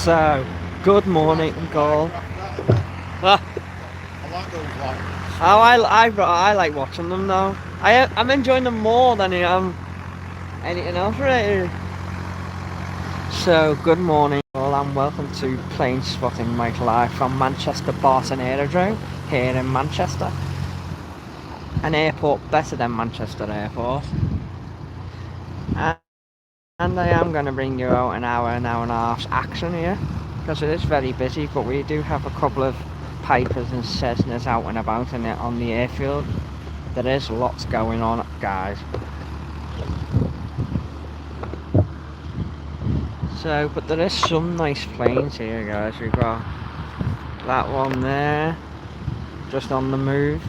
So, good morning, Goal. Ah, I like those vlogs. oh, I like watching them now. I'm enjoying them more than I am anything else, really. So, good morning, all, and welcome to Planespotting, Mike, live from Manchester Barton Aerodrome here in Manchester. An airport better than Manchester Airport. And I am going to bring you out an hour and a half's action here, because it is very busy, but we do have a couple of Pipers and Cessnas out and about on the airfield. There is lots going on, guys. So, but there is some nice planes here, guys. We've got that one there, just on the move.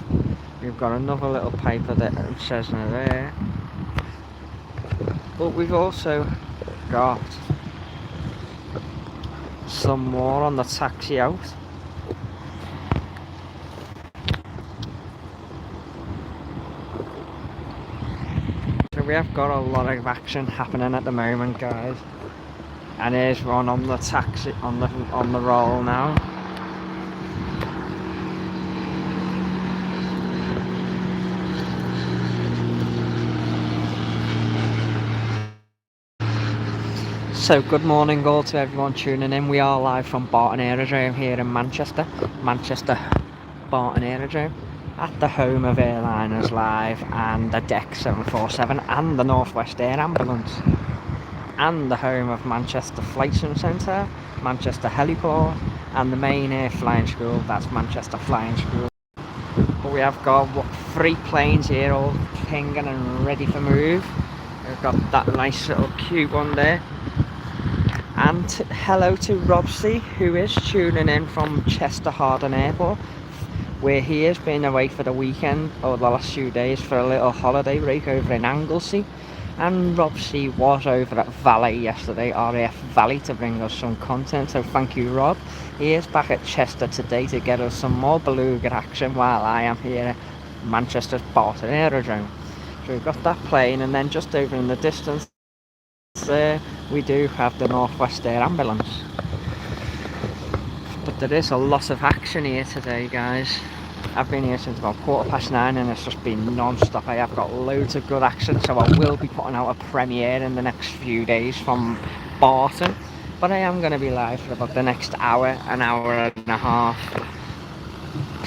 We've got another little Piper and Cessna there. But we've also got some more on the taxi out. So we have got a lot of action happening at the moment, guys. And here's one on the taxi on the roll now. So good morning all to everyone tuning in. We are live from Barton Aerodrome here in Manchester. Barton Aerodrome. At the home of Airliners Live and the Deck 747 and the Northwest Air Ambulance. And the home of Manchester Flight Sim Centre, Manchester Heliport, and the main air flying school, that's Manchester Flying School. But we have got 3 planes here all pinging and ready for move. We've got that nice little cute one there. And hello to Rob C, who is tuning in from Chester Harden Airport, where he has been away for the weekend, or the last few days, for a little holiday break over in Anglesey. And Rob C was over at Valley yesterday, RAF Valley, to bring us some content, so thank you, Rob. He is back at Chester today to get us some more beluga action while I am here at Manchester's Barton Aerodrome. So we've got that plane, and then just over in the distance there we do have the Northwest Air Ambulance. But there is a lot of action here today, guys. I've been here since about 9:15 and it's just been non-stop. I have got loads of good action, so I will be putting out a premiere in the next few days from Barton. But I am going to be live for about the next hour, an hour and a half.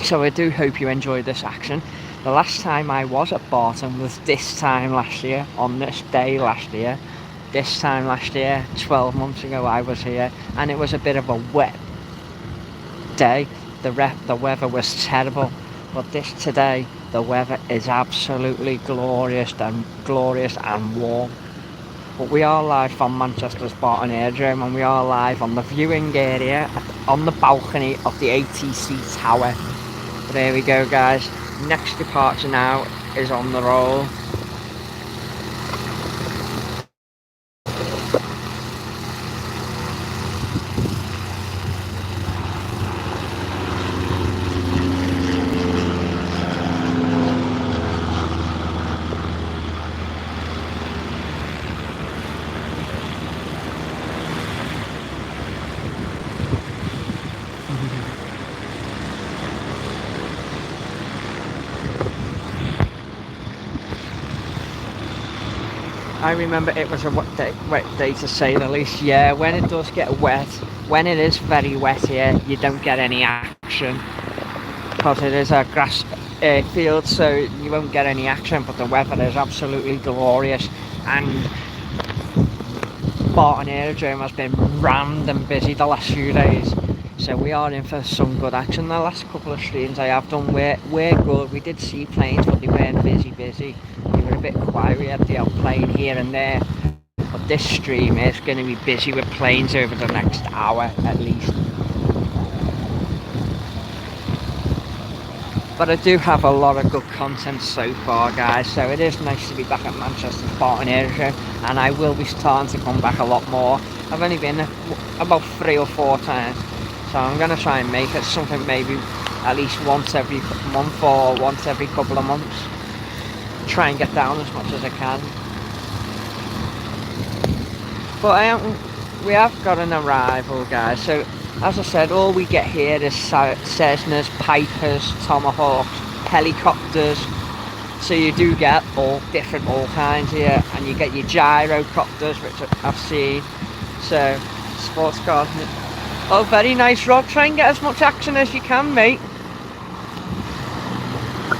So I do hope you enjoyed this action. The last time I was at Barton was this time last year, on this day last year. This time last year, 12 months ago, I was here, and it was a bit of a wet day. The weather was terrible, but today the weather is absolutely glorious and warm. But we are live from Manchester's Barton Aerodrome, and we are live on the viewing area on the balcony of the ATC Tower. But there we go, guys. Next departure now is on the roll. I remember it was a wet day to say the least. Yeah, when it does get wet, when it is very wet here, you don't get any action because it is a grass field, so you won't get any action, but the weather is absolutely glorious, and Barton Aerodrome has been rammed and busy the last few days. So we are in for some good action. The last couple of streams I have done we're good. We did see planes, but they weren't busy. They were a bit quiet. We had the odd plane here and there. But this stream is going to be busy with planes over the next hour at least. But I do have a lot of good content so far, guys. So it is nice to be back at Manchester's Barton Aerodrome, and I will be starting to come back a lot more. I've only been about 3 or 4 times. So I'm going to try and make it something maybe at least once every month or once every couple of months. Try and get down as much as I can. But we have got an arrival, guys. So, as I said, all we get here is Cessnas, Pipers, Tomahawks, helicopters. So you do get all kinds here, and you get your gyrocopters, which I've seen. So, sports cars. Oh, very nice, Rob. Try and get as much action as you can, mate.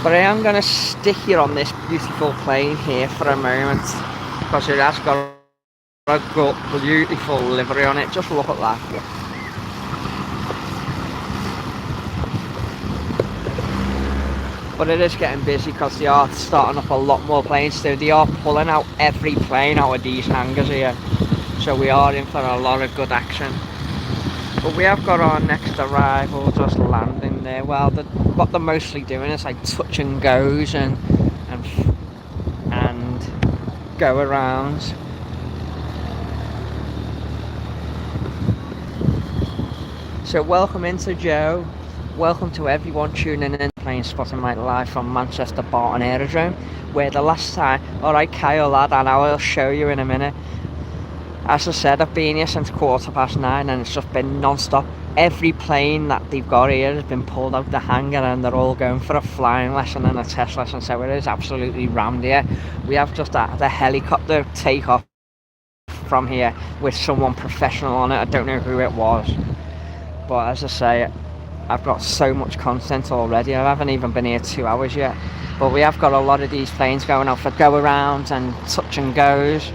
But I am going to stick here on this beautiful plane here for a moment, because it has got a beautiful livery on it. Just look at that. But it is getting busy because they are starting up a lot more planes, so they are pulling out every plane out of these hangars here. So we are in for a lot of good action. But we have got our next arrival just landing there. Well, what they're mostly doing is like touch and goes and go arounds. So welcome into Joe. Welcome to everyone tuning in, Planespotting live from Manchester Barton Aerodrome, where the last time, alright Kyle lad, and I will show you in a minute. As I said, I've been here since 9:15 and it's just been non-stop. Every plane that they've got here has been pulled out the hangar and they're all going for a flying lesson and a test lesson, so it is absolutely rammed here. We have just had the helicopter take off from here with someone professional on it. I don't know who it was, but as I say, I've got so much content already. I haven't even been here 2 hours yet, but we have got a lot of these planes going out for go-arounds and touch and goes.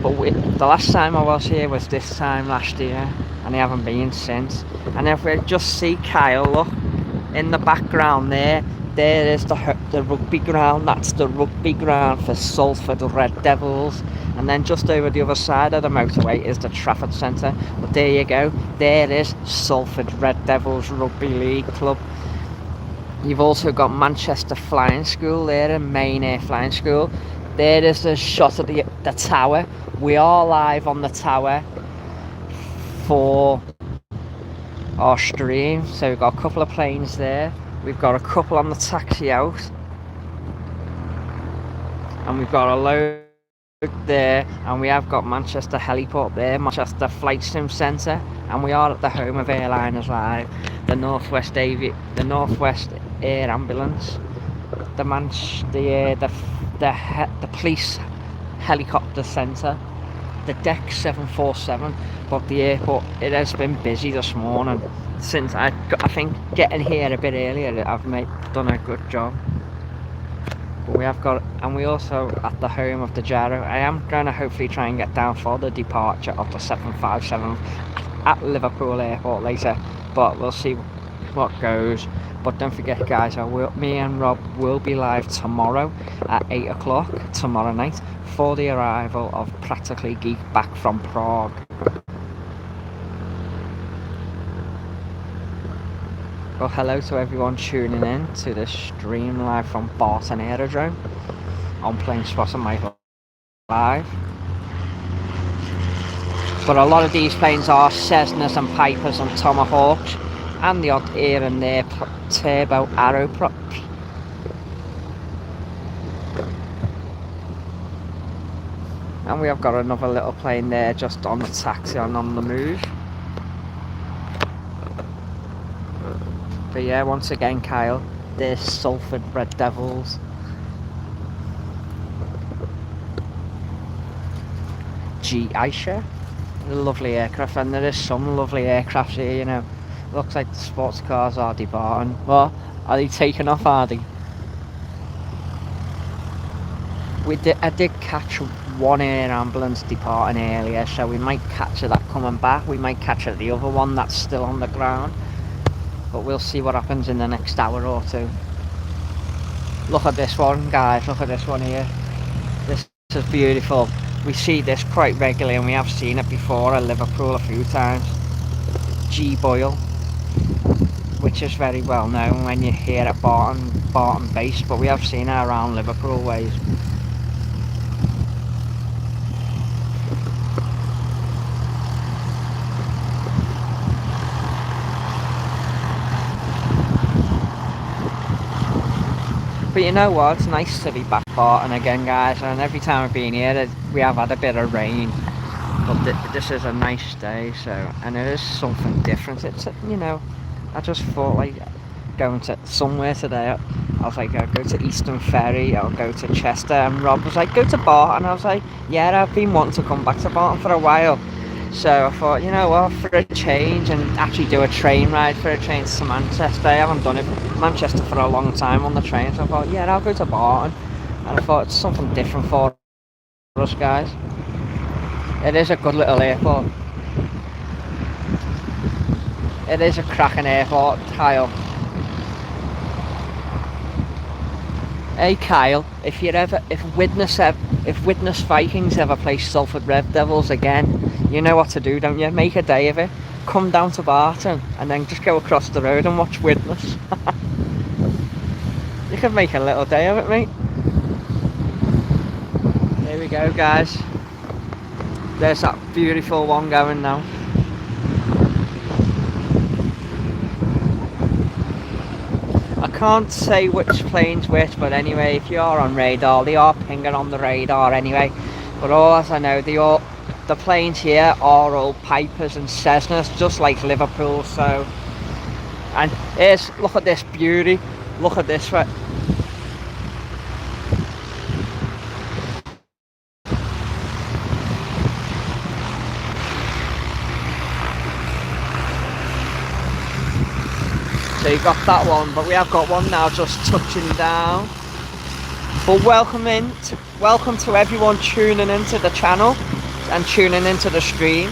But the last time I was here was this time last year, and I haven't been since. And if we just see Kyle, look, in the background there is the rugby ground. That's the rugby ground for Salford Red Devils. And then just over the other side of the motorway is the Trafford Centre. But there you go, there is Salford Red Devils Rugby League Club. You've also got Manchester Flying School there, and Main Air Flying School. There is a shot of the tower. We are live on the tower for our stream. So we've got a couple of planes there. We've got a couple on the taxi out. And we've got a load there. And we have got Manchester Heliport there, Manchester Flight Sim Centre. And we are at the home of Airliners Live, the Northwest Air Ambulance, the police helicopter centre, the deck 747. But the airport, it has been busy this morning. Since I think getting here a bit earlier, I've done a good job. But we have got, and we also at the home of the gyro. I am going to hopefully try and get down for the departure of the 757 at Liverpool Airport later, but we'll see what goes. But don't forget, guys, me and Rob will be live tomorrow at 8 o'clock tomorrow night for the arrival of Practically Geek back from Prague. Well, hello to everyone tuning in to this stream live from Barton Aerodrome on Planespotting live. But a lot of these planes are Cessnas and Pipers and Tomahawks, and the odd here and there turbo aeroprops. And we have got another little plane there just on the taxi and on the move. But yeah, once again, Kyle, there's Salford Red Devils. Aisha, a lovely aircraft, and there is some lovely aircraft here, you know. Looks like the sports cars are departing. Well, are they taking off, are they? I did catch one air ambulance departing earlier, so we might catch that coming back. We might catch the other one that's still on the ground. But we'll see what happens in the next hour or two. Look at this one, guys. Look at this one here. This is beautiful. We see this quite regularly, and we have seen it before at Liverpool a few times. G Boyle, which is very well known when you're here at Barton base, but we have seen it around Liverpool ways. But you know what, it's nice to be back Barton again, guys, and every time I've been here we have had a bit of rain, But this is a nice day, so, and it is something different. It's, you know, I just thought like going to somewhere today. I was like, I'll go to Eastern Ferry, I'll go to Chester, and Rob was like, go to Barton. I was like, yeah, I've been wanting to come back to Barton for a while. So I thought, you know what, for a change, and actually do a train ride for a change to Manchester. I haven't done it Manchester for a long time on the train, so I thought, yeah, I'll go to Barton. And I thought it's something different for us guys. It is a good little airport. It is a cracking airport, Kyle. Hey Kyle, if Witness Vikings ever play Salford Red Devils again, you know what to do, don't you? Make a day of it. Come down to Barton and then just go across the road and watch Witness. You could make a little day of it, mate. Here we go, guys. There's that beautiful one going now. I can't say which plane's which, but anyway, if you are on radar, they are pinging on the radar anyway. But all as I know, the planes here are all Pipers and Cessnas, just like Liverpool. So, and look at this beauty. Look at this one. So you got that one, but we have got one now just touching down. But welcome to everyone tuning into the channel and tuning into the stream.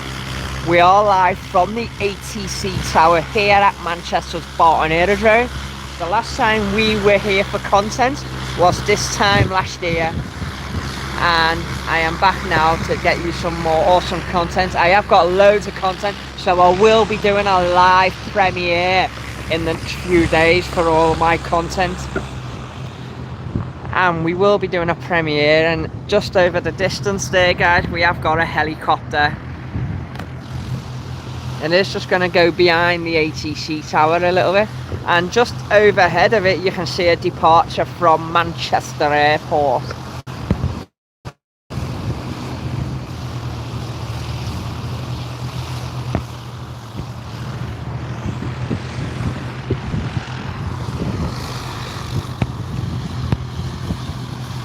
We are live from the ATC Tower here at Manchester's Barton Aerodrome. The last time we were here for content was this time last year, and I am back now to get you some more awesome content. I have got loads of content, so I will be doing a live premiere in the next few days for all my content, and we will be doing a premiere. And just over the distance there, guys, we have got a helicopter, and it's just going to go behind the ATC Tower a little bit, and just overhead of it you can see a departure from Manchester Airport.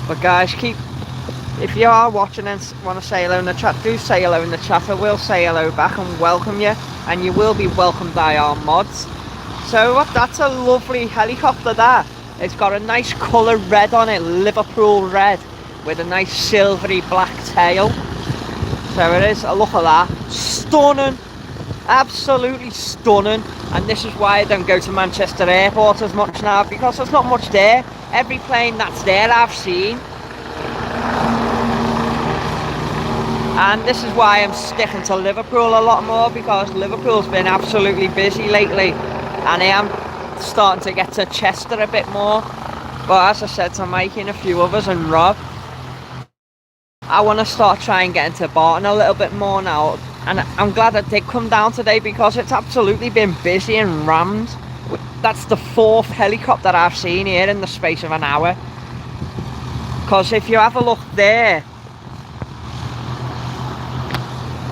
But guys, if you are watching and want to say hello in the chat, do say hello in the chat. I will say hello back and welcome you, and you will be welcomed by our mods. So that's a lovely helicopter there. It's got a nice colour red on it, Liverpool red, with a nice silvery black tail. So it is, a look at that, stunning, absolutely stunning. And this is why I don't go to Manchester Airport as much now, because there's not much there. Every plane that's there I've seen, and this is why I'm sticking to Liverpool a lot more, because Liverpool's been absolutely busy lately, and I am starting to get to Chester a bit more. But as I said to Mike and a few others and Rob, I want to start trying getting to Barton a little bit more now, and I'm glad I did come down today, because it's absolutely been busy and rammed. That's the 4th helicopter I've seen here in the space of an hour. Because if you have a look there,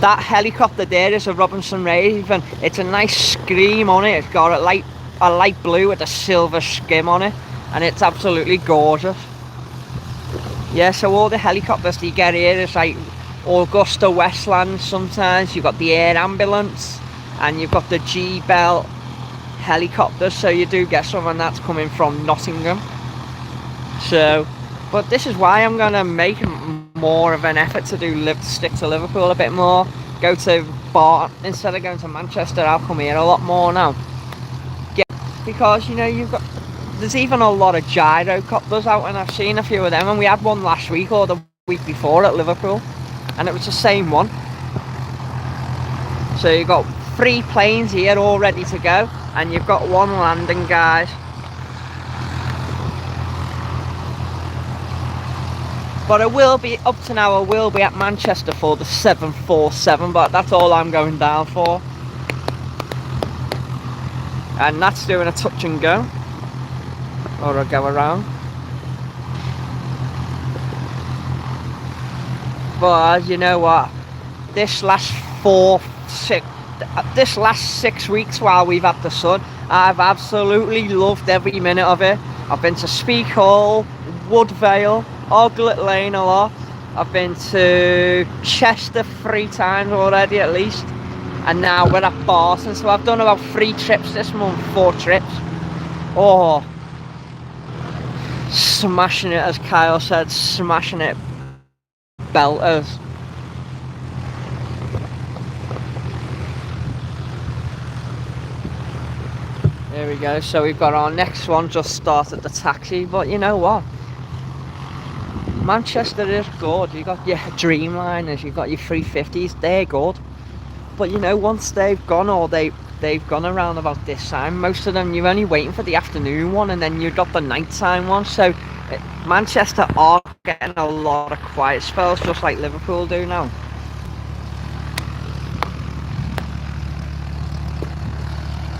that helicopter there is a Robinson Raven. It's a nice scream on it. It's got a light blue with a silver skim on it, and it's absolutely gorgeous. Yeah, so all the helicopters that you get here is like Augusta Westland. Sometimes you've got the air ambulance, and you've got the G-Bell helicopters, so you do get someone that's coming from Nottingham. So, but this is why I'm gonna make more of an effort to stick to Liverpool a bit more. Go to Barton instead of going to Manchester. I'll come here a lot more now. Yeah, because you know there's even a lot of gyrocopters out, and I've seen a few of them, and we had one last week or the week before at Liverpool, and it was the same one. So you've got 3 planes here all ready to go, and you've got 1 landing, guys. But I will be, up to now, I will be at Manchester for the 747, but that's all I'm going down for. And that's doing a touch and go, or a go around. But you know what? this last 6 weeks while we've had the sun, I've absolutely loved every minute of it. I've been to Speak Hall, Woodvale, Oglet Lane a lot. I've been to Chester 3 times already at least, and now we're at Barton, so I've done about 3 trips this month, 4 trips. Oh, smashing it, as Kyle said, smashing it, belters. There we go, so we've got our next one, just started the taxi, but you know what? Manchester is good. You've got your Dreamliners, you've got your 350s, they're good. But you know, once they've gone, or they've gone around about this time, most of them you're only waiting for the afternoon one, and then you've got the nighttime one. So Manchester are getting a lot of quiet spells, just like Liverpool do now.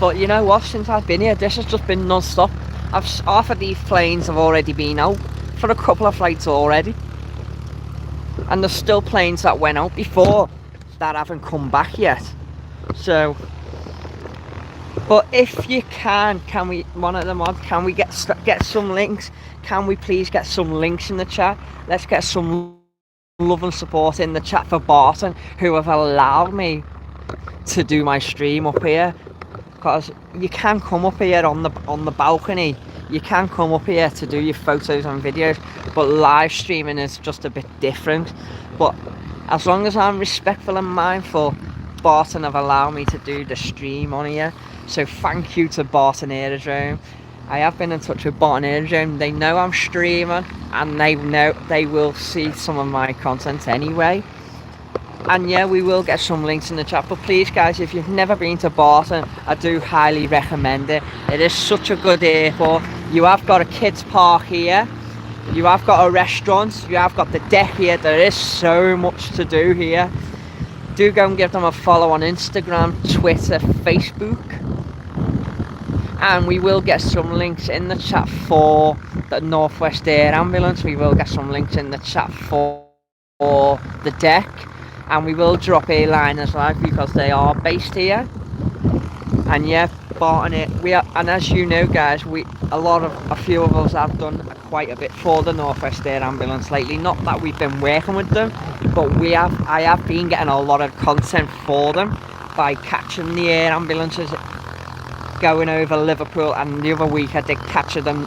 But you know what, since I've been here, this has just been non-stop. Half of these planes have already been out for a couple of flights already, and there's still planes that went out before that haven't come back yet. So, but if you can we, one of them on, can we get some links? Can we please get some links in the chat? Let's get some love and support in the chat for Barton, who have allowed me to do my stream up here, because you can come up here on the balcony. You can come up here to do your photos and videos, but live streaming is just a bit different. But as long as I'm respectful and mindful, Barton have allowed me to do the stream on here. So thank you to Barton Aerodrome. I have been in touch with Barton Aerodrome. They know I'm streaming, and they know they will see some of my content anyway. And yeah, we will get some links in the chat. But please guys, if you've never been to Barton, I do highly recommend it. It is such a good airport. You have got a kids park here, you have got a restaurant, you have got the deck here. There is so much to do here. Do go and give them a follow on Instagram, Twitter, Facebook. And we will get some links in the chat for the Northwest Air Ambulance. We will get some links in the chat for the deck. And we will drop airliners live because they are based here. And yeah, Barton, and as you know guys, a few of us have done quite a bit for the Northwest Air Ambulance lately. Not that we've been working with them, but I have been getting a lot of content for them by catching the air ambulances going over Liverpool, and the other week I did capture them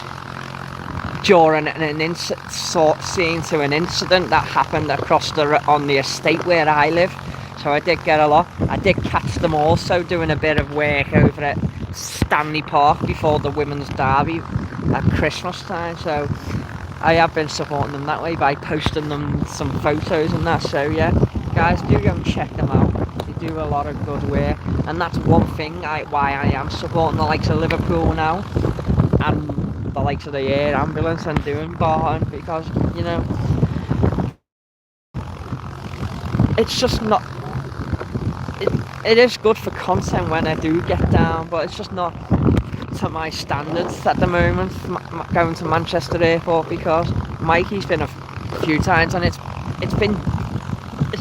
during an incident that happened across on the estate where I live. So I did get a lot. I did catch them also doing a bit of work over at Stanley Park before the Women's Derby at Christmas time. So I have been supporting them that way by posting them some photos and that. So yeah, guys, do go and check them out. They do a lot of good work, and that's one thing why I am supporting the likes of Liverpool now, and the likes of the air ambulance, and doing Barton, because you know, it's just not, it is good for content when I do get down, but it's just not to my standards at the moment, going to Manchester Airport, because Mikey's been a few times, and it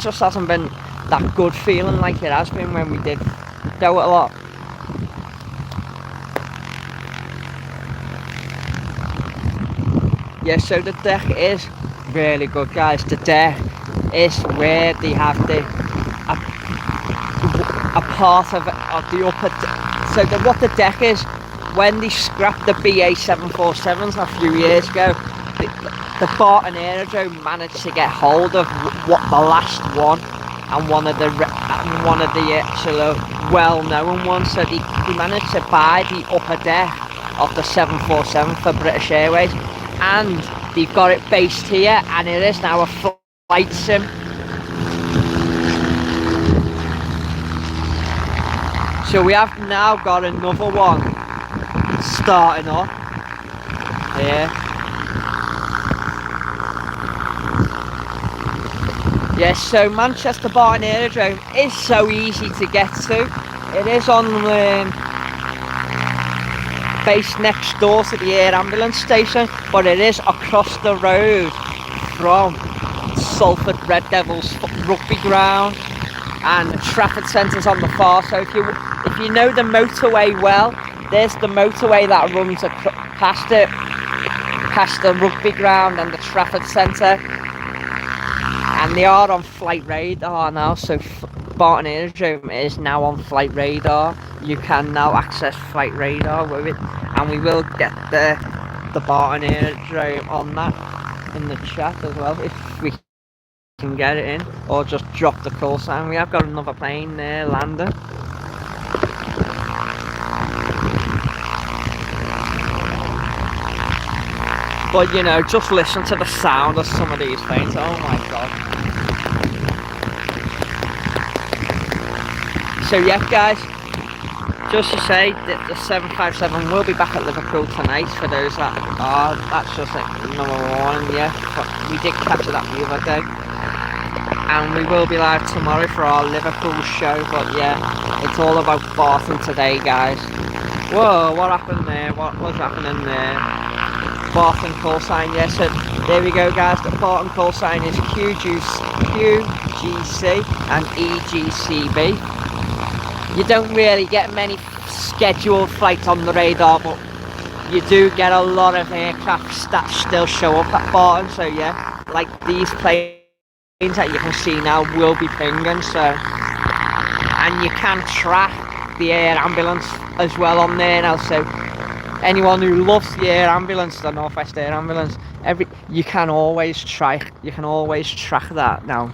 just hasn't been that good feeling like it has been when we did go a lot. Yeah, so the deck is really good, guys. The deck is where they have a part of the upper. So what the deck is, when they scrapped the BA 747s a few years ago, the Barton Aerodrome managed to get hold of what the last one, and one of the actual well-known ones. So they managed to buy the upper deck of the 747 for British Airways, and they've got it based here, and it is now a flight sim. So we have now got another one starting up here. Yes, so Manchester Barton Aerodrome is so easy to get to. It is on based next door to the air ambulance station, but it is across the road from Salford Red Devils rugby ground. and the Trafford Centre's on the far. So if you know the motorway well, there's the motorway that runs past it, past the rugby ground and the Trafford Centre, and they are on flight radar now. So Barton Aerodrome is now on flight radar. You can now access flight radar with it, and we will get the Barton Aerodrome on that in the chat as well if we can get it in, or just drop the call sign. We have got another plane there landing. But you know, just listen to the sound of some of these planes. Oh my god. So yeah guys, just to say that the 757 will be back at Liverpool tonight for those that are. That's just like number one, yeah. But we did catch that the other day. And we will be live tomorrow for our Liverpool show. But yeah, it's all about Barton today guys. Whoa, what happened there? What was happening there? Barton call sign, yes, so there we go guys. The Barton call sign is QGC and EGCB. You don't really get many scheduled flights on the radar, but you do get a lot of aircraft that still show up at Barton. So yeah, like these planes that you can see now will be pinging. So, and you can track the air ambulance as well on there now. So anyone who loves the air ambulance, the Northwest Air Ambulance, you can always track that now.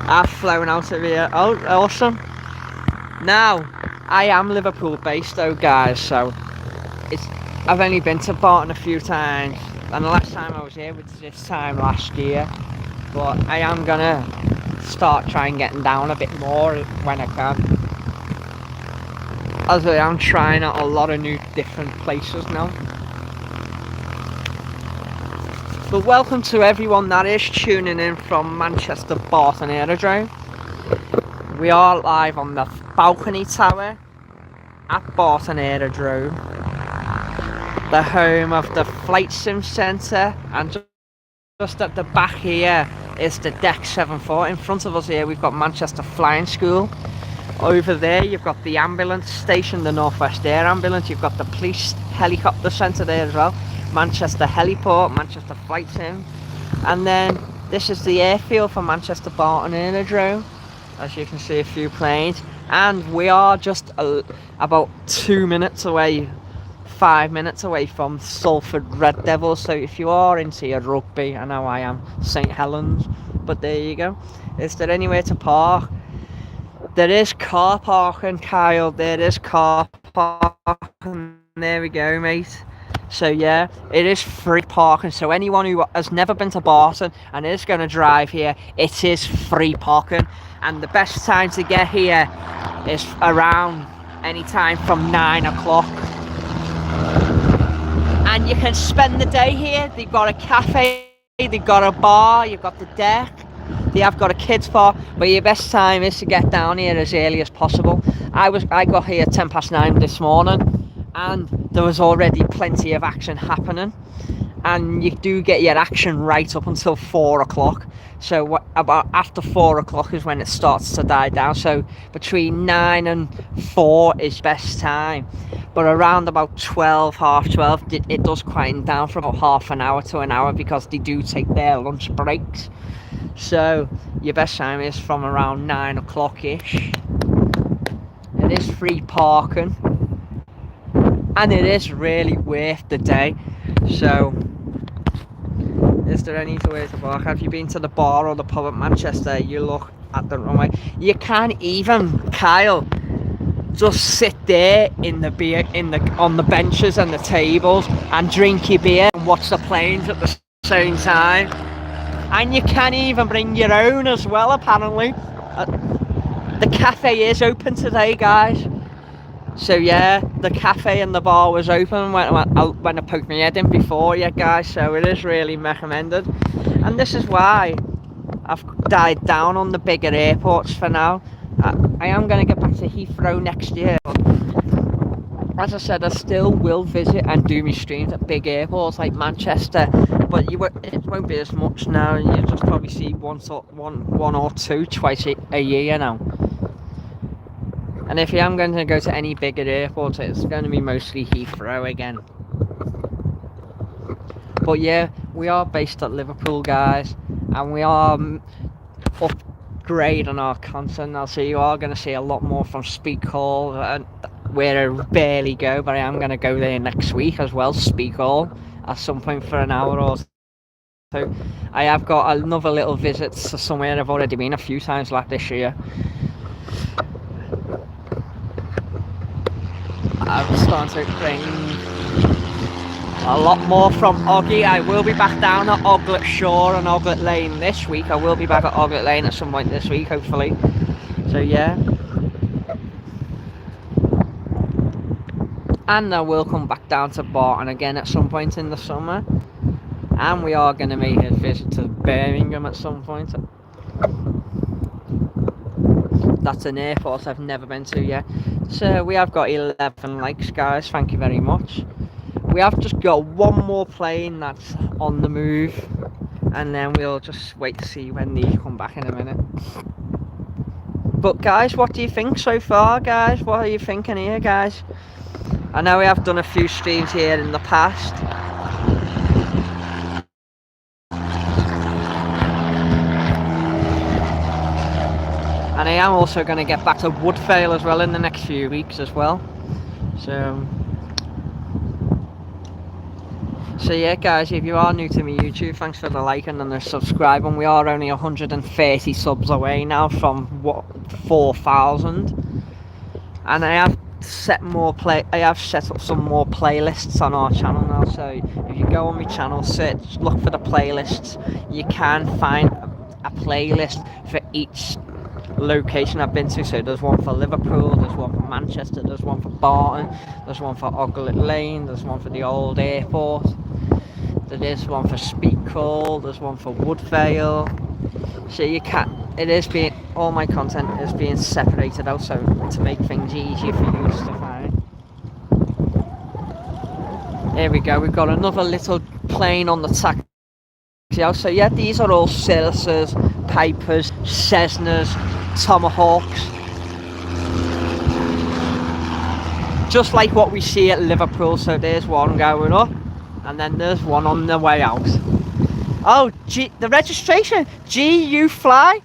I've flown out of here. Oh, awesome. Now, I am Liverpool based though guys, so I've only been to Barton a few times, and the last time I was here was this time last year, but I am gonna start trying getting down a bit more when I can, as I am trying out a lot of new different places now. But welcome to everyone that is tuning in from Manchester Barton Aerodrome. We are live on the balcony tower at Barton Aerodrome, the home of the Flight Sim Centre, and just at the back here is the Deck 74. In front of us here we've got Manchester Flying School. Over there you've got the ambulance station, the Northwest Air Ambulance. You've got the police helicopter centre there as well, Manchester Heliport, Manchester Flight Sim, and then this is the airfield for Manchester Barton Aerodrome. As you can see, a few planes, and we are just about 2 minutes away, 5 minutes away from Salford Red Devils. So if you are into your rugby, I know I am, St Helens, but there you go. Is there anywhere to park? There is car parking, Kyle. There is car parking. There we go, mate. So yeah, it is free parking. So anyone who has never been to Barton and is going to drive here, it is free parking. And the best time to get here is around any time from 9 o'clock. And you can spend the day here. They've got a cafe, they've got a bar, you've got the deck. They have got a kids bar, but your best time is to get down here as early as possible. I got here 9:10 this morning, and there was already plenty of action happening, and you do get your action right up until 4 o'clock. So about after 4 o'clock is when it starts to die down. So between 9 and 4 is best time, but around about 12, half 12, it does quieten down for about half an hour to an hour, because they do take their lunch breaks. So your best time is from around 9 o'clock ish. It is free parking, and it is really worth the day. So is there any other way to park? Have you been to the bar or the pub at Manchester? You look at the runway. You can even, Kyle, just sit there in the beer on the benches and the tables and drink your beer and watch the planes at the same time. And you can even bring your own as well, apparently. The cafe is open today, guys. So yeah, the cafe and the bar was open when I poked my head in before, yeah guys. So it is really recommended. And this is why I've died down on the bigger airports for now. I am going to get back to Heathrow next year. But as I said, I still will visit and do my streams at big airports like Manchester. but it won't be as much now. You'll just probably see one or two twice a year now. And if I am going to go to any bigger airport, it's going to be mostly Heathrow again. But yeah, we are based at Liverpool, guys, and we are upgrading our content now, so you are going to see a lot more from Speak Hall, where I barely go, but I am going to go there next week as well, Speak Hall, at some point for an hour or so. I have got another little visit to somewhere I've already been a few times like this year. I'm starting to bring a lot more from Oggy. I will be back down at Oglet Shore and Oglet Lane this week. I will be back at Oglet Lane at some point this week, hopefully. So yeah. And I will come back down to Barton again at some point in the summer. And we are going to make a visit to Birmingham at some point. That's an airport I've never been to yet. So we have got 11 likes, guys. Thank you very much. We have just got one more plane that's on the move, and then we'll just wait to see when these come back in a minute. But guys, what do you think so far, guys? What are you thinking here, guys? I know we have done a few streams here in the past. And I am also going to get back to Woodvale as well in the next few weeks as well. So yeah, guys, if you are new to my YouTube, thanks for the liking and the subscribing. We are only 130 subs away now from 4,000, and I have set up some more playlists on our channel now. So if you go on my channel, search, look for the playlists, you can find a playlist for each location I've been to. So there's one for Liverpool, there's one for Manchester, there's one for Barton, there's one for Oglet Lane, there's one for the old airport, there's one for Speak Hall, there's one for Woodvale. So all my content is being separated out, so to make things easier for you to find. There we go, we've got another little plane on the taxi. So yeah, these are all Cirruses, Pipers, Cessnas, Tomahawks, just like what we see at Liverpool. So there's one going up, and then there's one on the way out. Oh, the registration. You fly?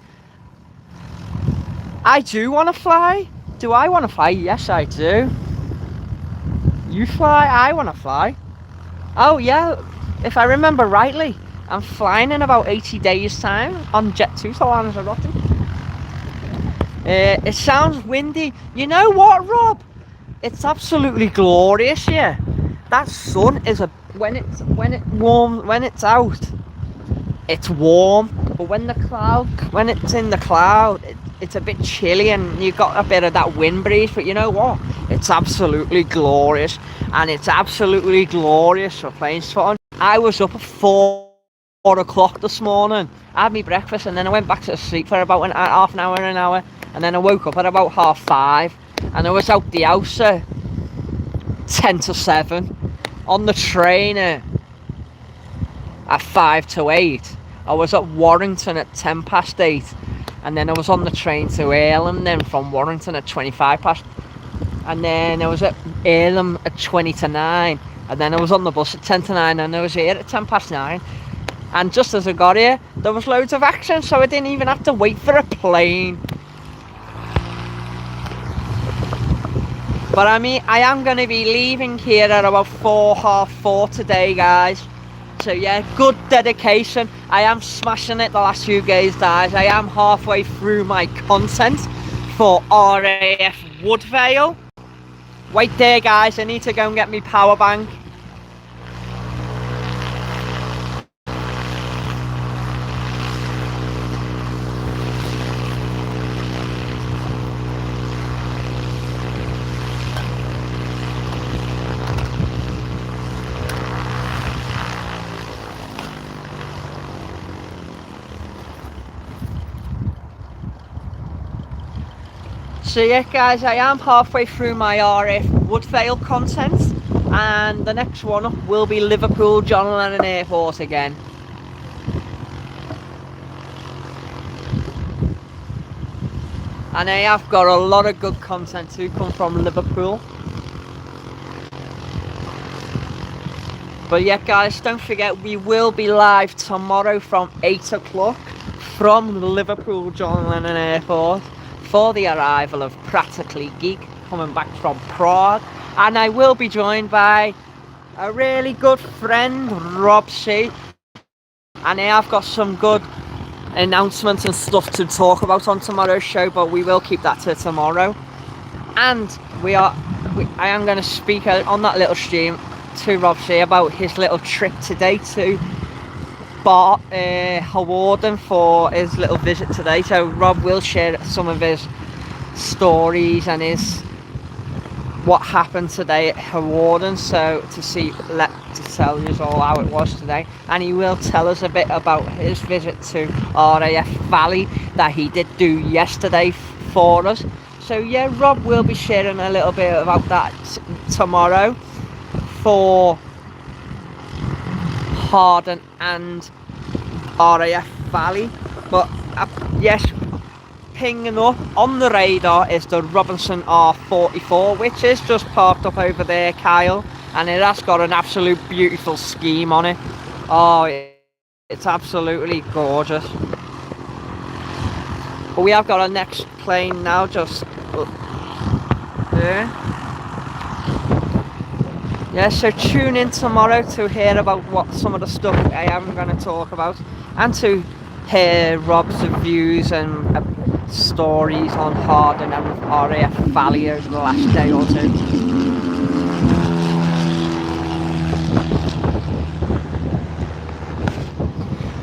I do want to fly. Do I want to fly? Yes, I do. You fly? I want to fly. Oh yeah, if I remember rightly, I'm flying in about 80 days time on Jet2 to Lanzarote. It sounds windy. You know what, Rob? It's absolutely glorious here. That sun is when it's out, it's warm. But when it's in the cloud, it's a bit chilly, and you got a bit of that wind breeze. But you know what? It's absolutely glorious, and it's absolutely glorious for Planespotting. I was up at 4 o'clock this morning. I had my breakfast, and then I went back to sleep for about half an hour, and then I woke up at about 5:30, and I was out the house at 10 to 7, on the train at 5 to 8. I was at Warrington at 10 past 8, and then I was on the train to Earlham then from Warrington at 25 past, and then I was at Earlham at 20 to 9, and then I was on the bus at 10 to 9, and I was here at 10 past 9. And just as I got here, there was loads of action, so I didn't even have to wait for a plane. But I mean, I am going to be leaving here at about 4:30 today, guys. So yeah, good dedication. I am smashing it the last few days, guys. I am halfway through my content for RAF Woodvale. Wait there, guys. I need to go and get my power bank. So yeah, guys, I am halfway through my RF Woodvale content. And the next one up will be Liverpool John Lennon Airport again. And I have got a lot of good content to come from Liverpool. But yeah guys, don't forget we will be live tomorrow from 8 o'clock from Liverpool John Lennon Airport for the arrival of Practically Geek coming back from Prague. And I will be joined by a really good friend, Rob C. And I have got some good announcements and stuff to talk about on tomorrow's show, but we will keep that to tomorrow. And I am going to speak out on that little stream to Rob C about his little trip today to Hawarden for his little visit today. So Rob will share some of his stories and what happened today at Hawarden, so to tell you all how it was today. And he will tell us a bit about his visit to RAF Valley that he did do yesterday for us. So yeah, Rob will be sharing a little bit about that tomorrow for Hawarden and RAF Valley. But yes, pinging up on the radar is the Robinson R44, which is just parked up over there, Kyle, and it has got an absolute beautiful scheme on it. Oh, it's absolutely gorgeous. But we have got our next plane now, just there. Yeah, so tune in tomorrow to hear about what some of the stuff I am going to talk about, and to hear Rob's views and stories on Hawarden and RAF Valley over the last day or two.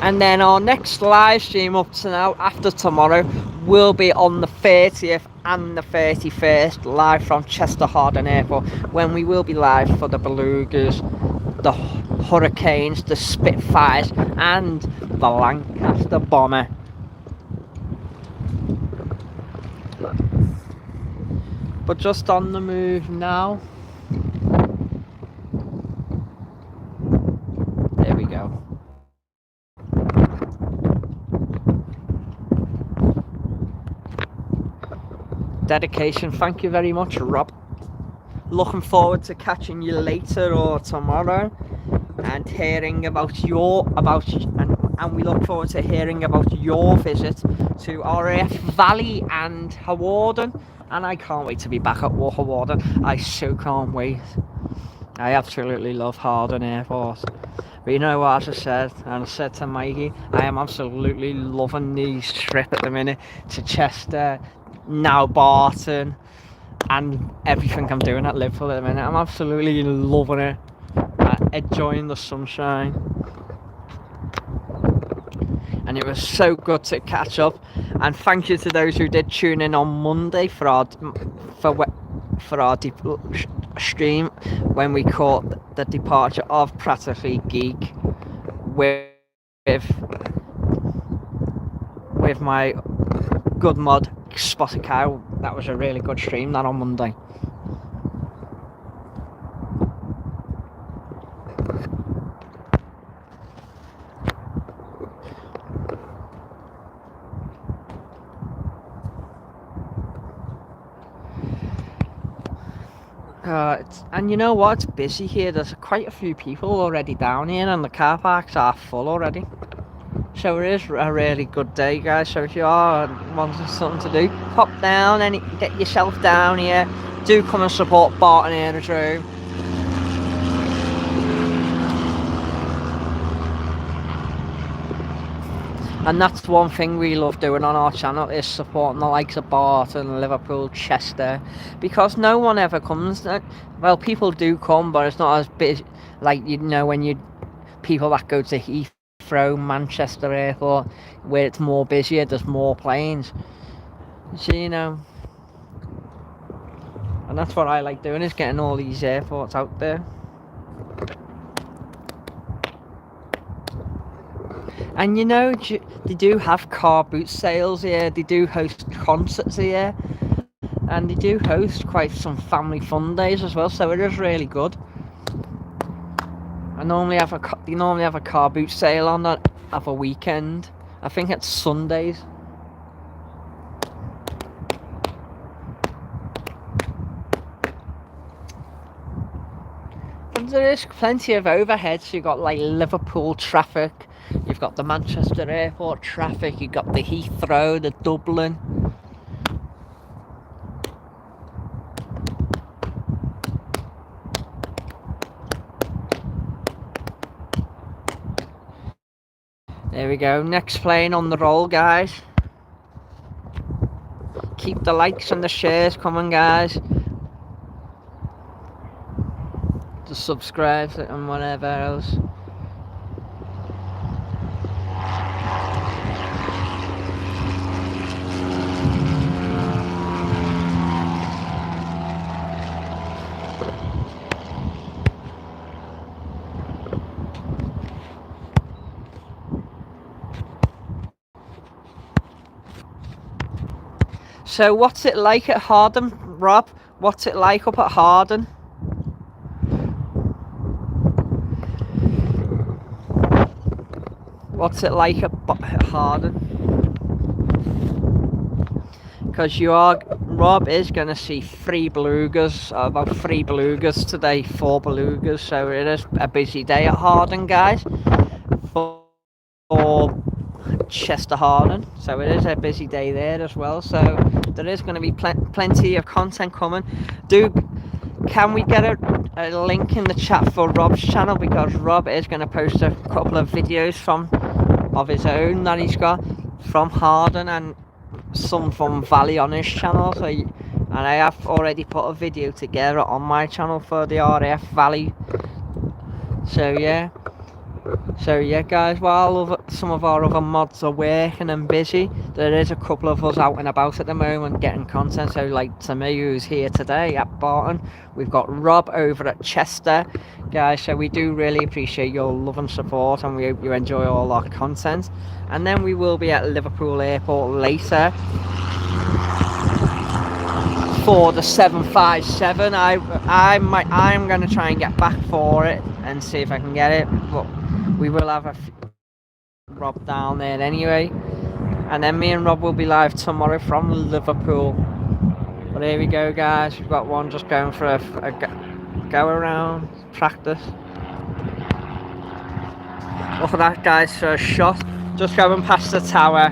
And then our next live stream up to now after tomorrow will be on the 30th and the 31st, live from Chester Hawarden Airport, when we will be live for the Belugas, the Hurricanes, the Spitfires and the Lancaster Bomber. But just on the move now. There we go. Dedication, thank you very much, Rob. Looking forward to catching you later or tomorrow and hearing about and we look forward to hearing about your visit to RAF Valley and Hawarden. And I can't wait to be back at Hawarden. I so can't wait. I absolutely love Hawarden Airport. But you know what, as I said, and I said to Mikey, I am absolutely loving this trip at the minute to Chester, now Barton, and everything I'm doing at Liverpool at the minute. I'm absolutely loving it. Enjoying the sunshine. And it was so good to catch up. And thank you to those who did tune in on Monday for our stream when we caught the departure of Practically Geek with my good mod Spotted Cow. That was a really good stream, that on Monday. And you know what, it's busy here. There's quite a few people already down here and the car parks are full already. So it is a really good day, guys. So if you are wanting something to do, pop down and get yourself down here. Do come and support Barton Aerodrome. And that's one thing we love doing on our channel, is supporting the likes of Barton, Liverpool, Chester, because no one ever comes. Well, people do come, but it's not as big, like, you know, when people that go to Heathrow, Manchester Airport, where it's more busier, there's more planes. So, you know, and that's what I like doing, is getting all these airports out there. And you know, they do have car boot sales here, they do host concerts here, and they do host quite some family fun days as well, so it is really good. They normally have a car boot sale on that of a weekend. I think it's Sundays. And there is plenty of overheads. You've got like Liverpool traffic, you've got the Manchester Airport traffic, you've got the Heathrow, the Dublin. There we go, next plane on the roll, guys. Keep the likes and the shares coming, guys. The subscribes and whatever else. So what's it like at Harden, Rob? What's it like up at Harden? What's it like at Harden? Because Rob is going to see 3 belugas, about 3 belugas today, 4 belugas. So it is a busy day at Harden, guys, for Chester Harden. So it is a busy day there as well. So there is going to be plenty of content coming. Can we get a link in the chat for Rob's channel, because Rob is going to post a couple of videos of his own that he's got from Harden and some from Valley on his channel. So, and I have already put a video together on my channel for the RAF Valley. So yeah. So yeah, guys, while some of our other mods are working and busy, there is a couple of us out and about at the moment getting content. So like to me, who's here today at Barton, we've got Rob over at Chester, guys. So we do really appreciate your love and support, and we hope you enjoy all our content. And then we will be at Liverpool Airport later for the 757. I'm going to try and get back for it and see if I can get it, but we will have Rob down there anyway, and then me and Rob will be live tomorrow from Liverpool. But here we go, guys, we've got one just going for a go around practice. Look at that, guys, for a shot, just going past the tower.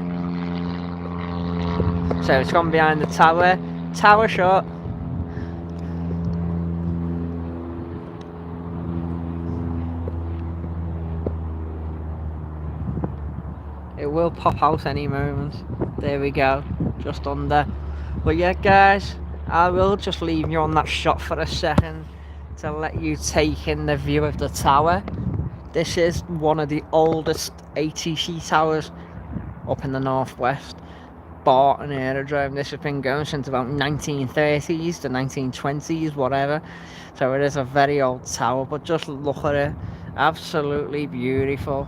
So it's gone behind the tower shot. It will pop out any moment. There we go, just under. But yeah, guys, I will just leave you on that shot for a second to let you take in the view of the tower. This is one of the oldest ATC towers up in the northwest, Barton Aerodrome. This has been going since about 1930s to 1920s, whatever. So it is a very old tower, but just look at it, absolutely beautiful.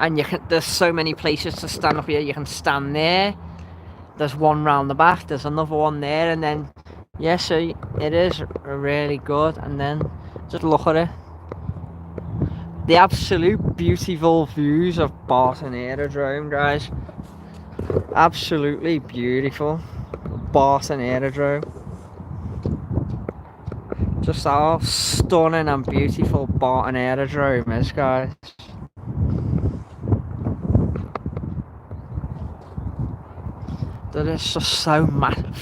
And there's so many places to stand up here. You can stand there, there's one round the back, there's another one there, and then yeah, so it is really good. And then just look at it, the absolute beautiful views of Barton Aerodrome, guys. Absolutely beautiful Barton Aerodrome. Just how stunning and beautiful Barton Aerodrome is, guys. That is just so massive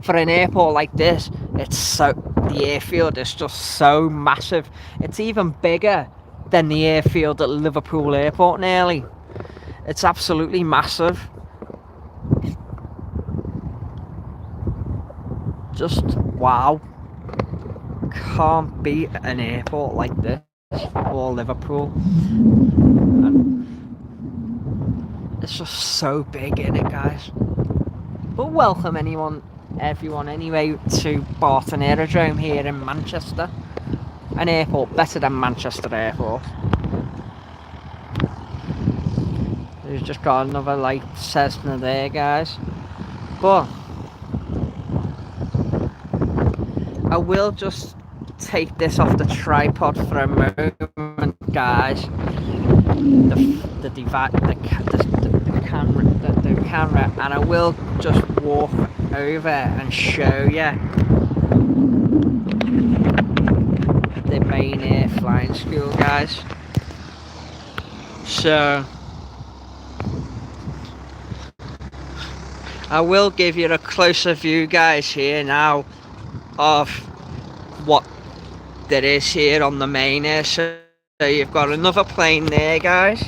for an airport like this. The airfield is just so massive. It's even bigger than the airfield at Liverpool Airport nearly. It's absolutely massive. Just wow. Can't beat an airport like this or Liverpool. And it's just so big, innit, guys? But welcome everyone anyway to Barton Aerodrome here in Manchester. An airport better than Manchester Airport. We've just got another like Cessna there, guys. But I will just take this off the tripod for a moment, guys. The camera, and I will just walk over and show you the main air flying school, guys. So I will give you a closer view, guys, here now of what there is here on the main air. So you've got another plane there, guys.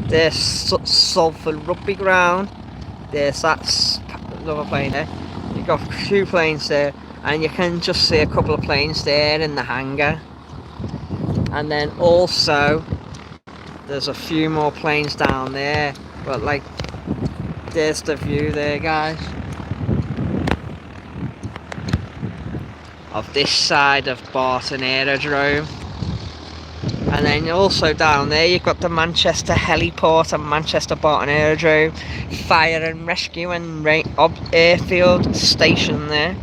There's Salford Rugby Ground. That's another plane there. You've got 2 planes there, and you can just see a couple of planes there in the hangar. And then also there's a few more planes down there, but like, there's the view there, guys, of this side of Barton Aerodrome. And then also down there you've got the Manchester Heliport and Manchester Barton Aerodrome, Fire and Rescue and Airfield Station there.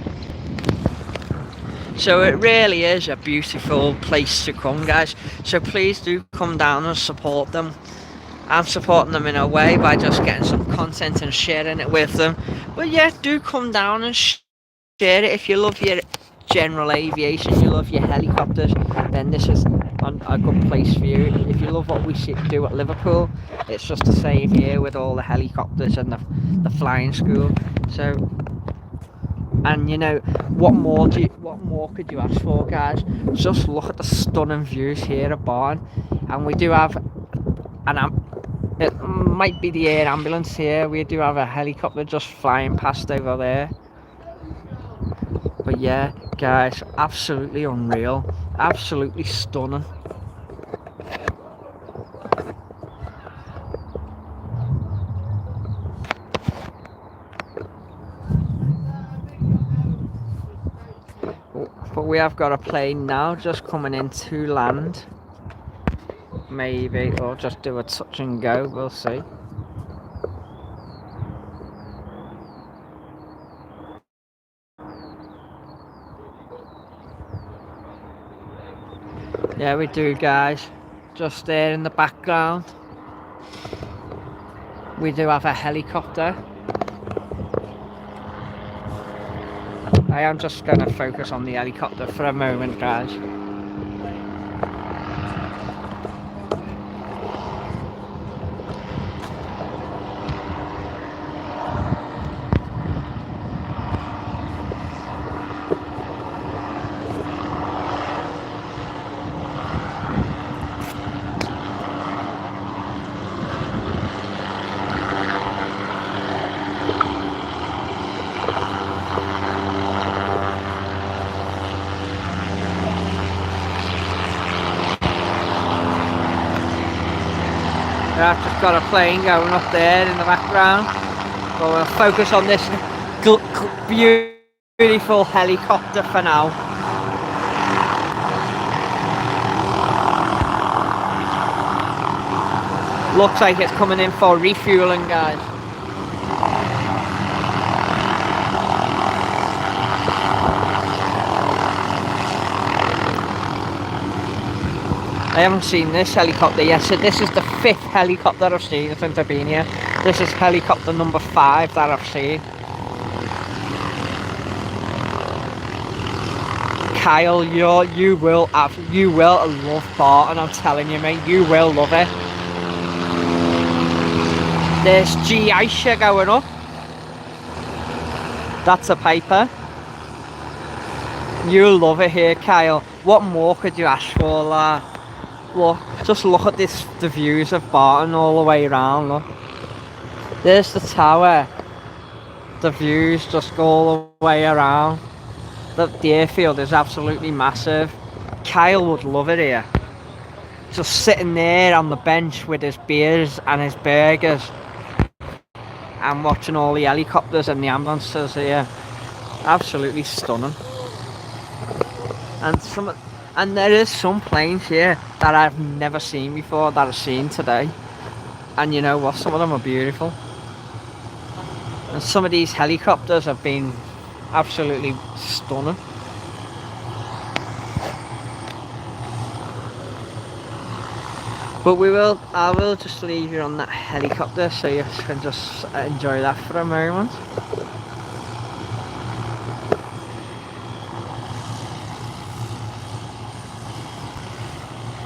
So it really is a beautiful place to come, guys. So please do come down and support them. I'm supporting them in a way by just getting some content and sharing it with them. But yeah, do come down and share it. If you love your general aviation, you love your helicopters, then this is a good place for you. If you love what we do at Liverpool, it's just the same here with all the helicopters and the flying school. So, and you know, what more could you ask for, guys? Just look at the stunning views here at Barton. And we do have it might be the air ambulance here. We do have a helicopter just flying past over there. But yeah, guys, absolutely unreal, absolutely stunning. But we have got a plane now just coming in to land. Maybe, or just do a touch and go, we'll see. Yeah, we do, guys. Just there in the background, we do have a helicopter. I am just going to focus on the helicopter for a moment, guys. I've just got a plane going up there in the background, but we'll focus on this beautiful helicopter for now. Looks like it's coming in for refueling, guys. I haven't seen this helicopter yet, so this is the 5th helicopter I've seen since I've been here. This is helicopter number 5 that I've seen. Kyle, you will love Barton, I'm telling you, mate, you will love it. There's G Aisha going up. That's a Piper. You'll love it here, Kyle. What more could you ask for, lad? Look, just look at the views of Barton all the way around, look. There's the tower. The views just go all the way around. The airfield is absolutely massive. Kyle would love it here. Just sitting there on the bench with his beers and his burgers and watching all the helicopters and the ambulances here. Absolutely stunning. And there is some planes here that I've never seen before that I've seen today. And you know what? Some of them are beautiful. And some of these helicopters have been absolutely stunning. But I will just leave you on that helicopter so you can just enjoy that for a moment.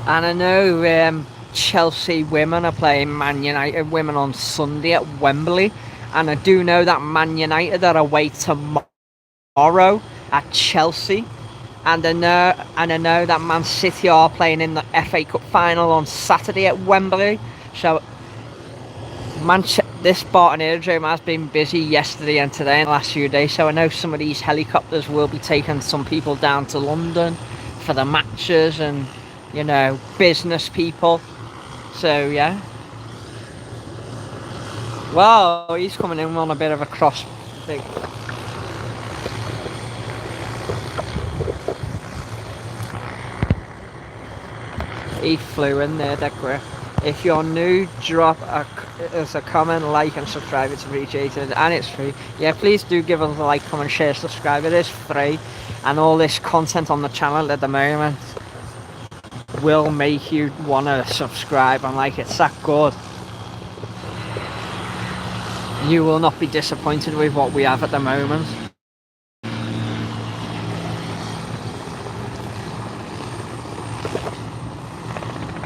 And I know Chelsea women are playing Man United women on Sunday at Wembley, and I do know that Man United are away tomorrow at Chelsea, and I know that Man City are playing in the FA Cup final on Saturday at Wembley. So this Barton Aerodrome has been busy yesterday and today and the last few days, so I know some of these helicopters will be taking some people down to London for the matches and, you know, business people. So yeah. Wow, he's coming in on a bit of a cross thing. He flew in there, that quick. If you're new, drop a comment, like and subscribe. It's appreciated and it's free. Yeah, please do give us a like, comment, share, subscribe. It is free, and all this content on the channel at the moment will make you want to subscribe and like. It's that good. You will not be disappointed with what we have at the moment.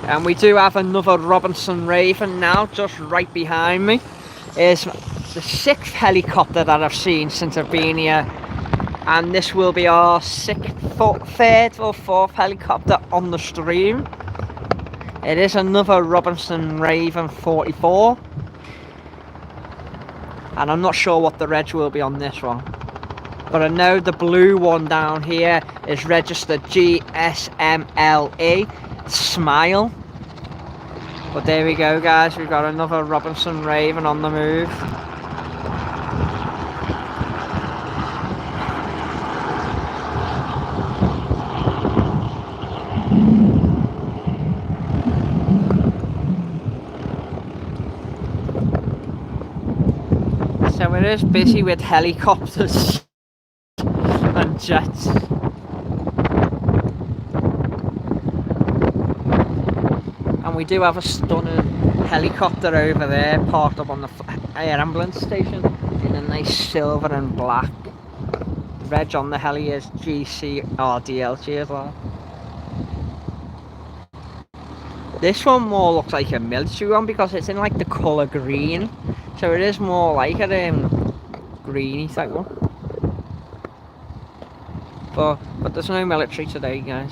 And we do have another Robinson Raven now, just right behind me. Is the 6th helicopter that I've seen since I've been here. And this will be our 3rd or 4th helicopter on the stream. It is another Robinson Raven 44. And I'm not sure what the reg will be on this one. But I know the blue one down here is registered GSMLE. Smile. But there we go, guys, we've got another Robinson Raven on the move. So it is busy with helicopters and jets. And we do have a stunning helicopter over there parked up on the air ambulance station in a nice silver and black. The reg on the heli is GCRDLG as well. This one more looks like a military one because it's in like the colour green, so it is more like a greeny type one. But there's no military today, guys.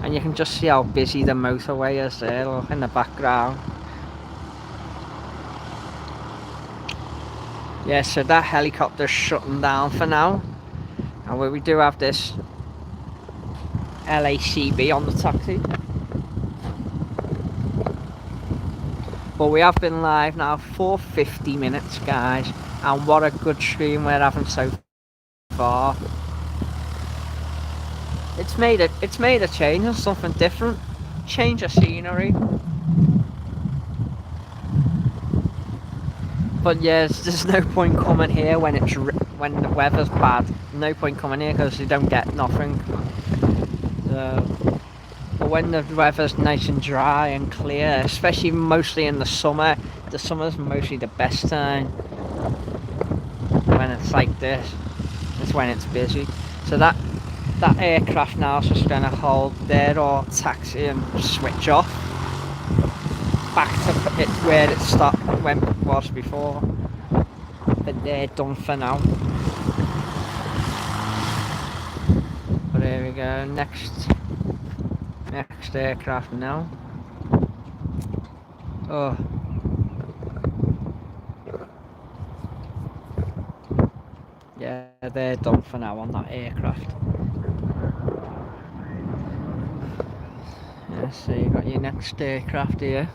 And you can just see how busy the motorway is there, look, in the background. Yeah, so that helicopter's shutting down for now. And we do have this LACB on the taxi. But we have been live now for 50 minutes, guys. And what a good stream we're having so far. It's made a change and something different. Change of scenery. But yes, there's no point coming here when the weather's bad. No point coming here because you don't get nothing. But when the weather's nice and dry and clear, especially mostly in the summer, the summer's mostly the best time. When it's like this, it's when it's busy. So that aircraft now is just going to hold there or taxi and switch off back to it where it stopped when it was before. But they're done for now. But here we go, next aircraft now. Oh. Yeah, they're done for now on that aircraft. Yeah, so you got your next aircraft here.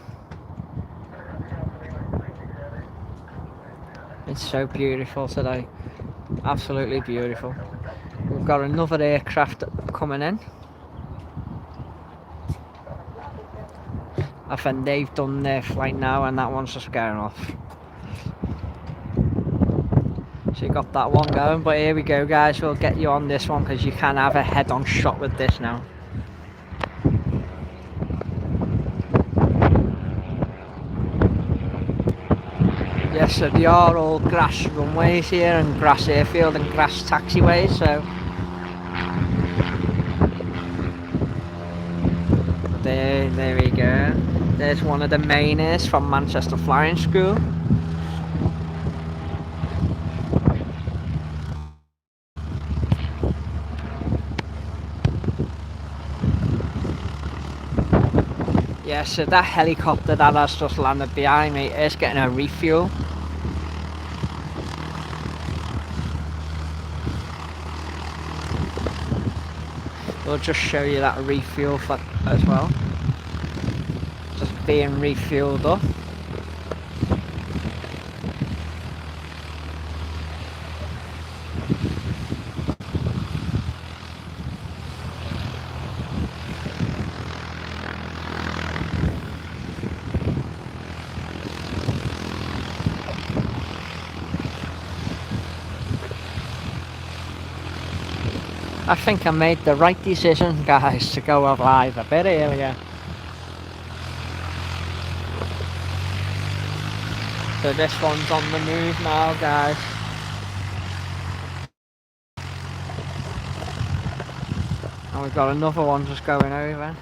It's so beautiful today, absolutely beautiful. We've got another aircraft coming in. I think they've done their flight now and that one's just going off. So you got that one going, but here we go guys, we'll get you on this one because you can have a head-on shot with this now. Yes, so they are all grass runways here and grass airfield and grass taxiways, so there we go. There's one of the mainers from Manchester Flying School. Yeah, so that helicopter that has just landed behind me is getting a refuel. We'll just show you that refuel as well. Just being refueled up. I think I made the right decision, guys, to go live a bit earlier. So this one's on the move now, guys. And we've got another one just going over.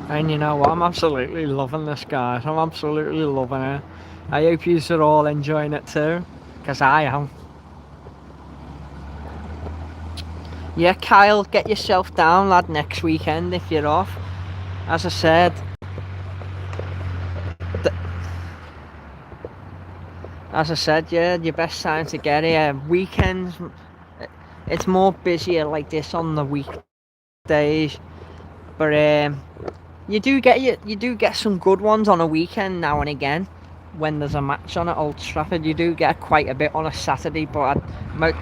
And you know what, I'm absolutely loving this, guys. I'm absolutely loving it. I hope you are all enjoying it too, because I am. Yeah, Kyle, get yourself down, lad, next weekend if you're off. As I said, yeah, your best time to get here. Weekends, it's more busier like this on the weekdays, but you do get some good ones on a weekend now and again. When there's a match on at Old Trafford, you do get quite a bit on a Saturday, but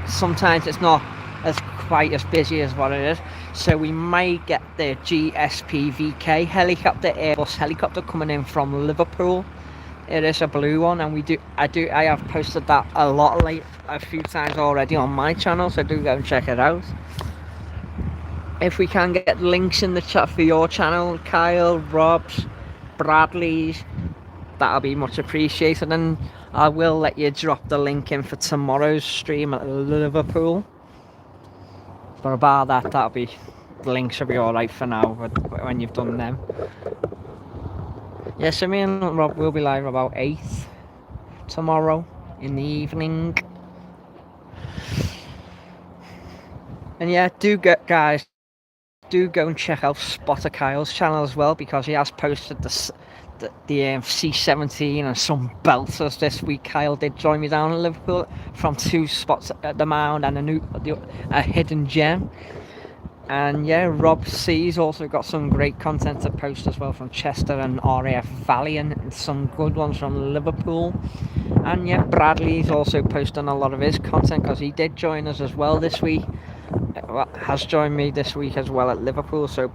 sometimes it's not as quite as busy as what it is. So we might get the GSPVK helicopter, Airbus helicopter coming in from Liverpool. It is a blue one, and I have posted that a few times already on my channel, so do go and check it out. If we can get links in the chat for your channel, Kyle, Rob's, Bradley's, that'll be much appreciated, and I will let you drop the link in for tomorrow's stream at Liverpool. But about that'll be, the links will be alright for now when you've done them. Yeah, so me and Rob will be live about 8 tomorrow in the evening. And yeah, guys, do go and check out Spotter Kyle's channel as well, because he has posted the C-17 and some belters this week. Kyle did join me down in Liverpool from 2 spots at the mound and a hidden gem. And yeah, Rob C's also got some great content to post as well from Chester and RAF Valiant, and some good ones from Liverpool. And yeah, Bradley's also posting a lot of his content because he did join us as well this week. Has joined me this week as well at Liverpool. So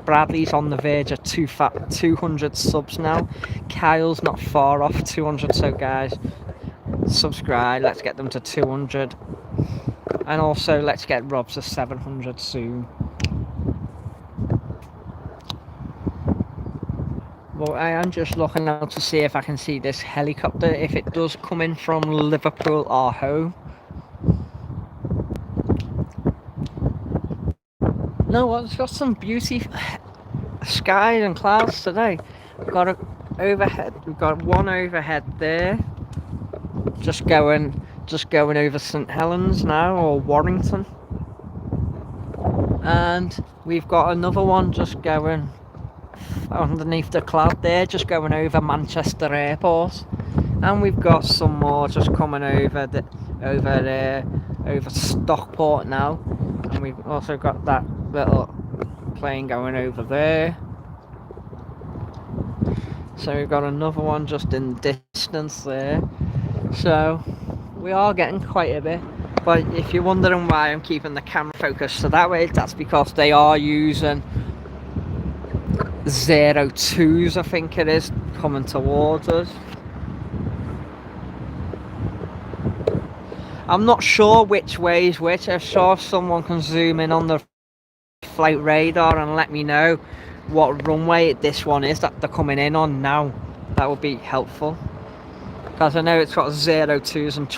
Bradley's on the verge of 200 subs now. Kyle's not far off 200, so guys, subscribe, let's get them to 200, and also let's get Rob to 700 soon. Well, I am just looking out to see if I can see this helicopter, if it does come in from Liverpool or home. No, well, it's got some beauty skies and clouds today. We've got one overhead there, just going over St Helens now, or Warrington, and we've got another one just going underneath the cloud there, just going over Manchester Airport, and we've got some more just coming over Stockport now, And we've also got that little plane going over there. So we've got another one just in the distance there. So we are getting quite a bit. But if you're wondering why I'm keeping the camera focused so that way, that's because they are using 02s, I think it is, coming towards us. I'm not sure which way is which. I'm sure if someone can zoom in on the flight radar and let me know what runway this one is that they're coming in on now, that would be helpful. Because I know it's got 02s and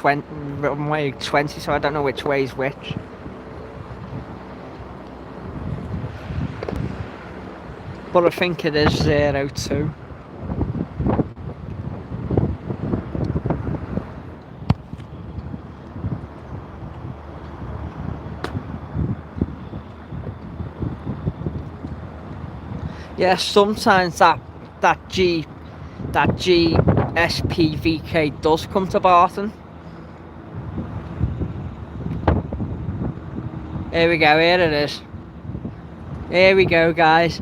runway 20, so I don't know which way is which. But I think it is 02. Yeah, sometimes that GSPVK does come to Barton. Here we go, here it is. Here we go, guys.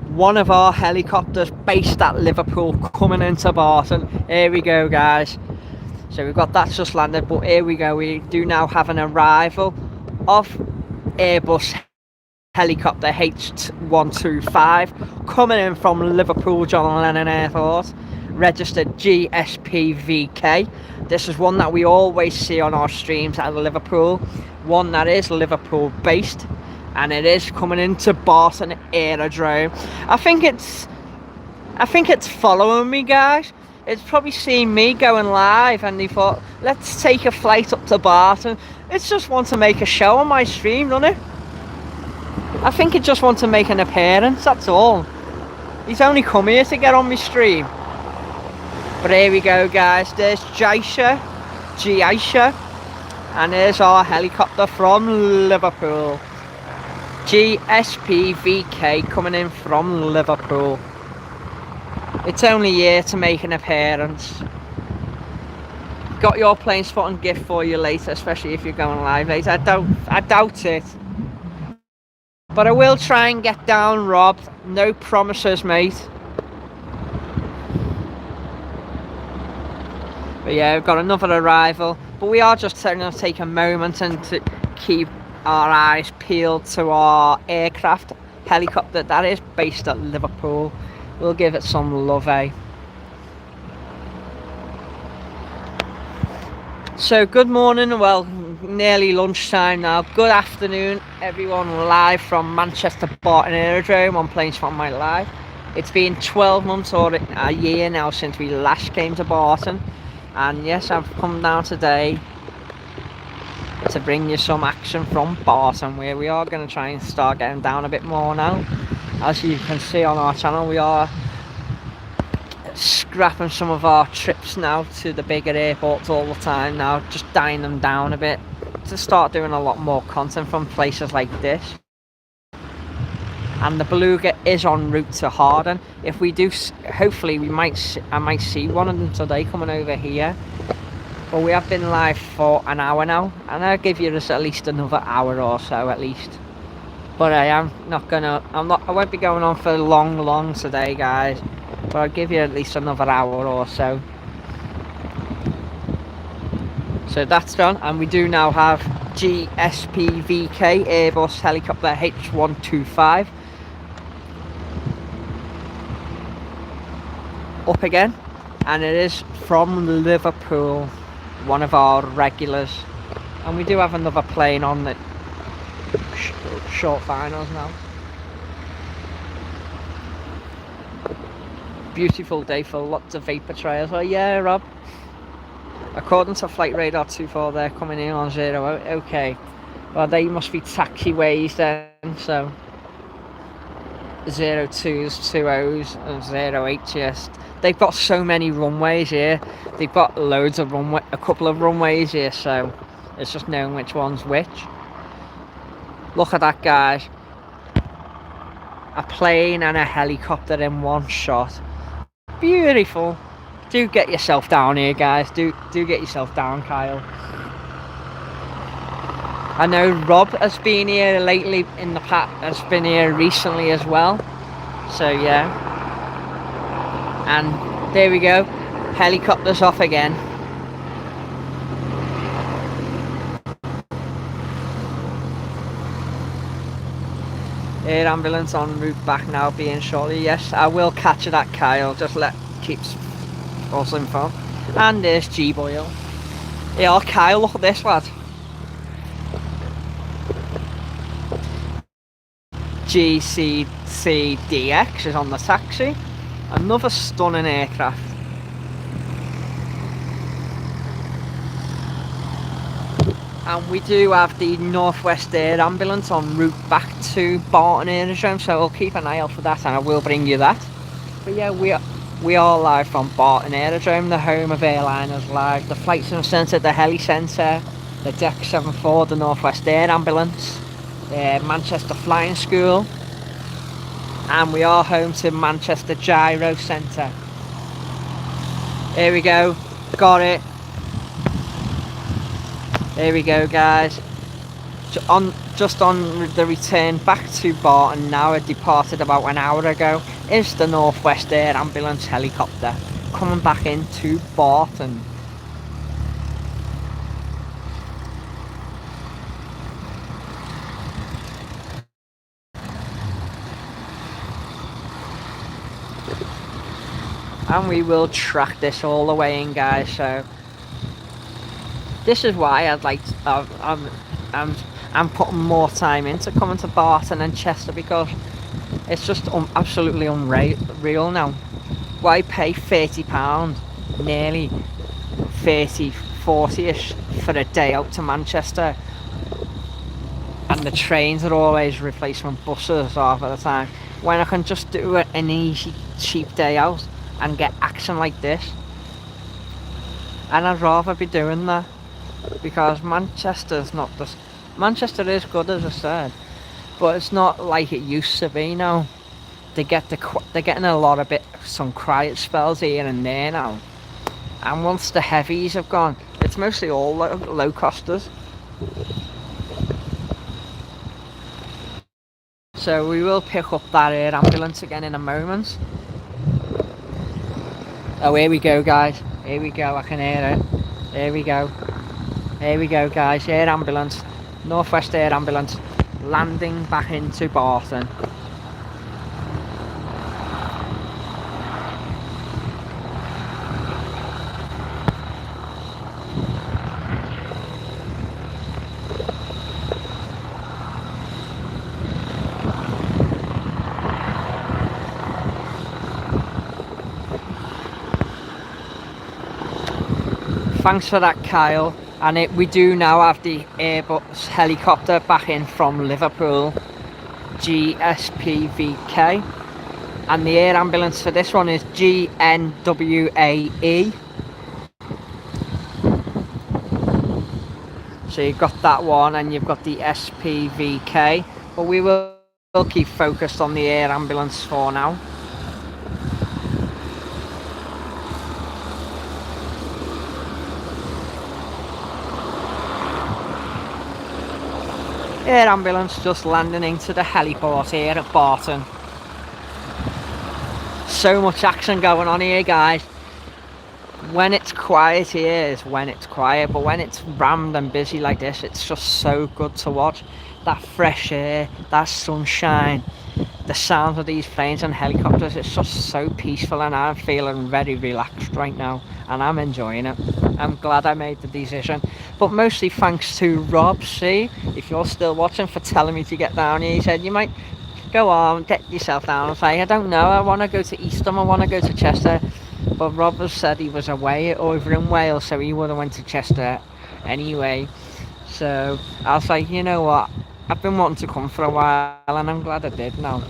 One of our helicopters based at Liverpool coming into Barton. Here we go, guys. So we've got that just landed, but here we go. We do now have an arrival of Airbus helicopter H125 coming in from Liverpool John Lennon Airport, registered GSPVK. This is one that we always see on our streams out of Liverpool, one that is Liverpool based, and it is coming into Barton Aerodrome. I think it's following me, guys. It's probably seen me going live and they thought, let's take a flight up to Barton. It's just want to make a show on my stream, doesn't it? I think it just wants to make an appearance, that's all. He's only come here to get on my stream. But here we go, guys. There's Jaisha, and there's our helicopter from Liverpool. GSPVK coming in from Liverpool. It's only here to make an appearance. Got your Planespotting gift for you later, especially if you're going live later. I doubt it. But I will try and get down, Rob. No promises, mate. But yeah, we've got another arrival. But we are just going to take a moment and to keep our eyes peeled to our aircraft helicopter that is based at Liverpool. We'll give it some love, eh? So good morning, well, nearly lunchtime now. Good afternoon, everyone, live from Manchester Barton Aerodrome on Planespotting My Live. It's been 12 months or a year now since we last came to Barton. And yes, I've come down today to bring you some action from Barton, where we are going to try and start getting down a bit more now. As you can see on our channel, we are scrapping some of our trips now to the bigger airports all the time now, just dying them down a bit to start doing a lot more content from places like this. And the Beluga is en route to Harden. If we do, hopefully I might see one of them today coming over here. But we have been live for an hour now, and I'll give you just at least another hour or so at least. But I won't be going on for long today, guys. But I'll give you at least another hour or so. So that's done, and we do now have GSPVK Airbus helicopter H125 up again, and it is from Liverpool, one of our regulars. And we do have another plane on the short finals now. Beautiful day for lots of vapor trails. Oh yeah, Rob. According to Flight Radar 24, they're coming in on 0. Okay. Well, they must be taxiways then. So 02s, 20s, and 08s. Yes. They've got so many runways here. They've got loads of a couple of runways here. So it's just knowing which one's which. Look at that, guys. A plane and a helicopter in one shot. Beautiful. Do get yourself down here, guys. Do get yourself down, Kyle. I know Rob has been here lately in the past, has been here recently as well. So yeah. And there we go. Helicopter's off again. Air ambulance en route back now, being shortly. Yes, I will catch it at Kyle. Just keeps us informed. And there's G Boyle. Yeah, Kyle, look at this lad. GCCDX is on the taxi. Another stunning aircraft. And we do have the Northwest Air Ambulance en route back to Barton Aerodrome, so we'll keep an eye out for that and I will bring you that. But yeah, we are live from Barton Aerodrome, the home of airliners live. The Flight Sim Centre, the Heli Centre, the Deck 74, the Northwest Air Ambulance, Manchester Flying School, and we are home to Manchester Gyro Centre. Here we go, got it. Here we go, guys. Just on the return back to Barton now. It departed about an hour ago. Is the Northwest Air Ambulance helicopter coming back into Barton. And we will track this all the way in, guys. So this is why I'd like to, I'm putting more time into coming to Barton and Chester, because it's just absolutely unreal now. Why pay £30, nearly 30, 40ish for a day out to Manchester, and the trains are always replacement buses half of the time, when I can just do an easy, cheap day out and get action like this? And I'd rather be doing that, because Manchester's not just... Manchester is good, as I said, but it's not like it used to be now. They're getting a lot of some quiet spells here and there now. And once the heavies have gone, it's mostly all low costers. So we will pick up that air ambulance again in a moment. Oh, here we go, guys. Here we go, I can hear it. Here we go. Here we go, guys. Air ambulance. Northwest Air Ambulance landing back into Barton. Thanks for that, Kyle. And we do now have the Airbus helicopter back in from Liverpool, GSPVK, and the air ambulance for this one is GNWAE. So you've got that one and you've got the SPVK, but we will keep focused on the air ambulance for now. Air ambulance just landing into the heliport here at Barton. So much action going on here, guys. When it's quiet here is when it's quiet, but when it's rammed and busy like this, it's just so good to watch. That fresh air, that sunshine, the sound of these planes and helicopters, it's just so peaceful, and I'm feeling very relaxed right now and I'm enjoying it. I'm glad I made the decision, but mostly thanks to Rob C, if you're still watching, for telling me to get down here. He said you might go on, get yourself down. I was like, I don't know, I want to go to Eastham, I want to go to Chester, but Rob has said he was away over in Wales, so he would have went to Chester anyway. So I was like, you know what, I've been wanting to come for a while and I'm glad I did now.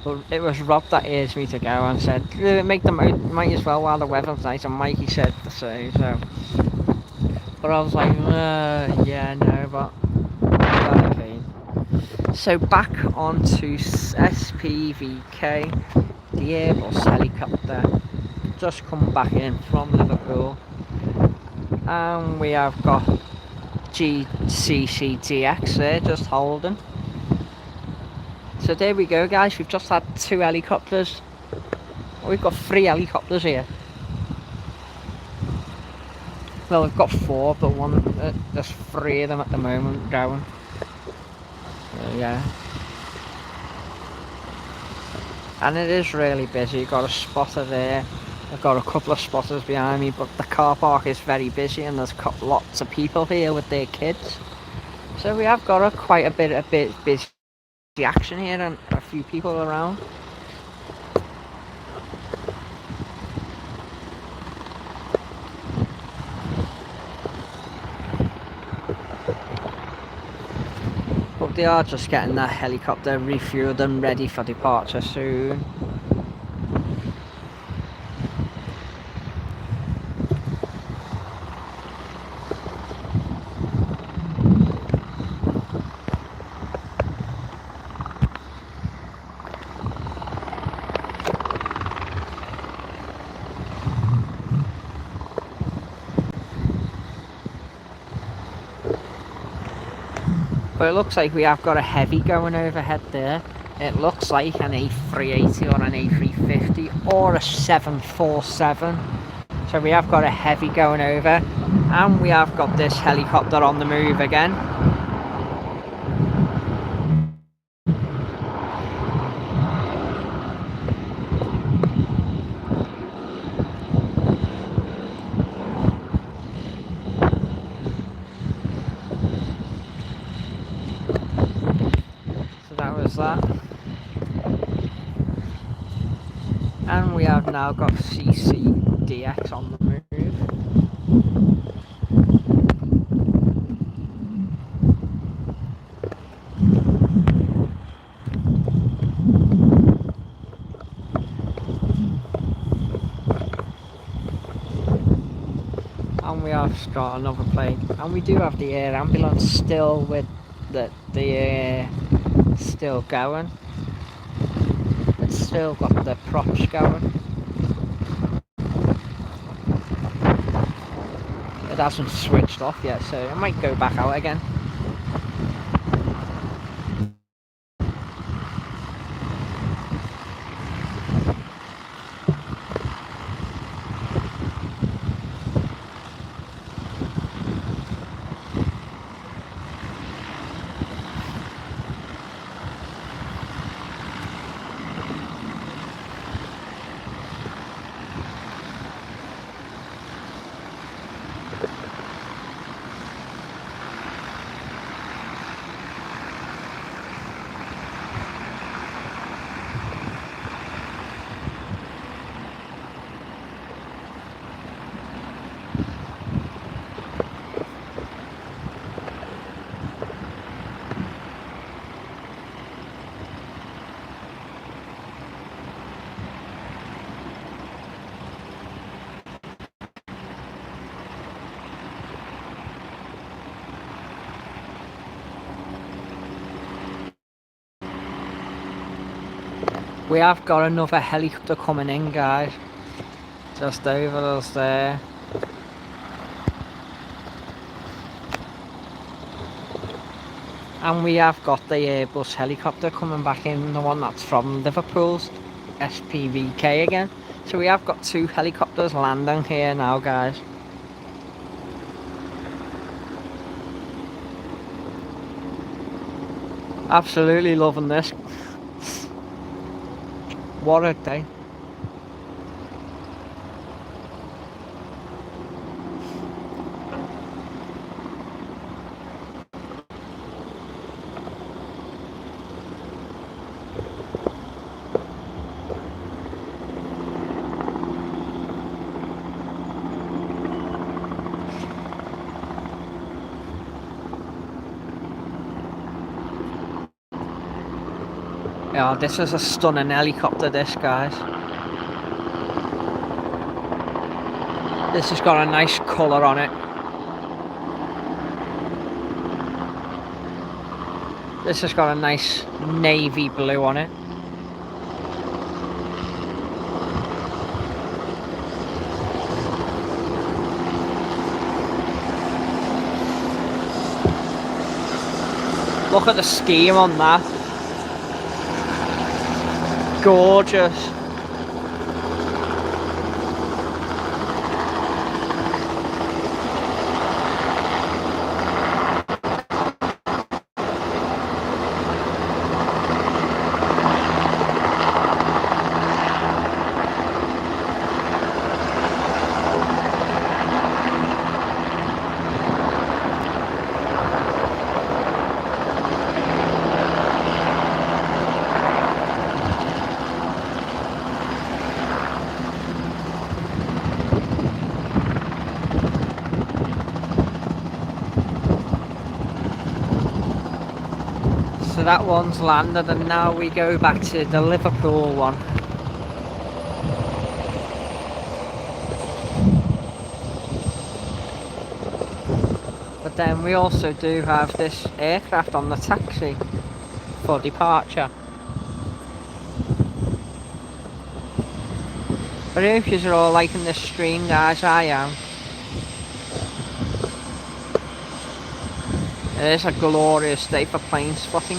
But it was Rob that urged me to go and said, make the might as well while the weather's nice, and Mikey said the same. So, but I was like, yeah, no, but I'm glad I came. So back onto SPVK, the Airbus helicopter, just come back in from Liverpool, and we have got GCCDX there, just holding. So there we go, guys. We've just had 2 helicopters. We've got 3 helicopters here. Well, we've got 4, but there's 3 of them at the moment going. So, yeah. And it is really busy. You've got a spotter there. I've got a couple of spotters behind me, but the car park is very busy and there's lots of people here with their kids. So we have got quite a bit busy action here and a few people around. But they are just getting that helicopter refueled and ready for departure soon. But it looks like we have got a heavy going overhead there. It looks like an A380 or an A350 or a 747. So we have got a heavy going over, and we have got this helicopter on the move again. That, and we have now got CCDX on the move. And we have got another plane, and we do have the air ambulance still with the still going. It's still got the props going. It hasn't switched off yet, so it might go back out again. We have got another helicopter coming in, guys. Just over us there. And we have got the Airbus helicopter coming back in, the one that's from Liverpool's SPVK again. So we have got 2 helicopters landing here now, guys. Absolutely loving this. What a day. Yeah, this is a stunning helicopter, this, guys. This has got a nice colour on it. This has got a nice navy blue on it. Look at the scheme on that. Gorgeous. So that one's landed, and now we go back to the Liverpool one. But then we also do have this aircraft on the taxi for departure. But I hope you're all liking this stream, guys. I am. It is a glorious day for plane spotting.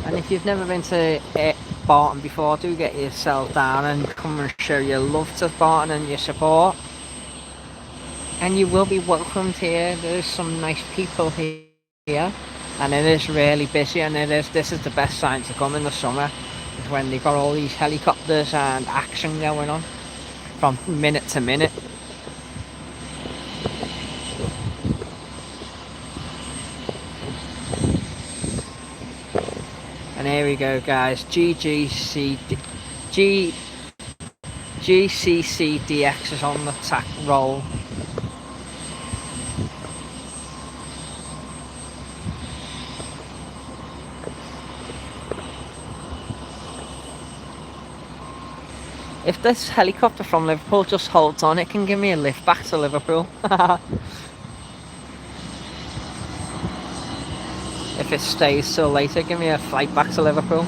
And if you've never been to Barton before, do get yourself down and come and show your love to Barton and your support. And you will be welcomed here. There's some nice people here. And it is really busy, and this is the best time to come in the summer. Is when they've got all these helicopters and action going on from minute to minute. And here we go, guys. GCCDX is on the tack roll. If this helicopter from Liverpool just holds on, it can give me a lift back to Liverpool. If it stays till later, give me a flight back to Liverpool.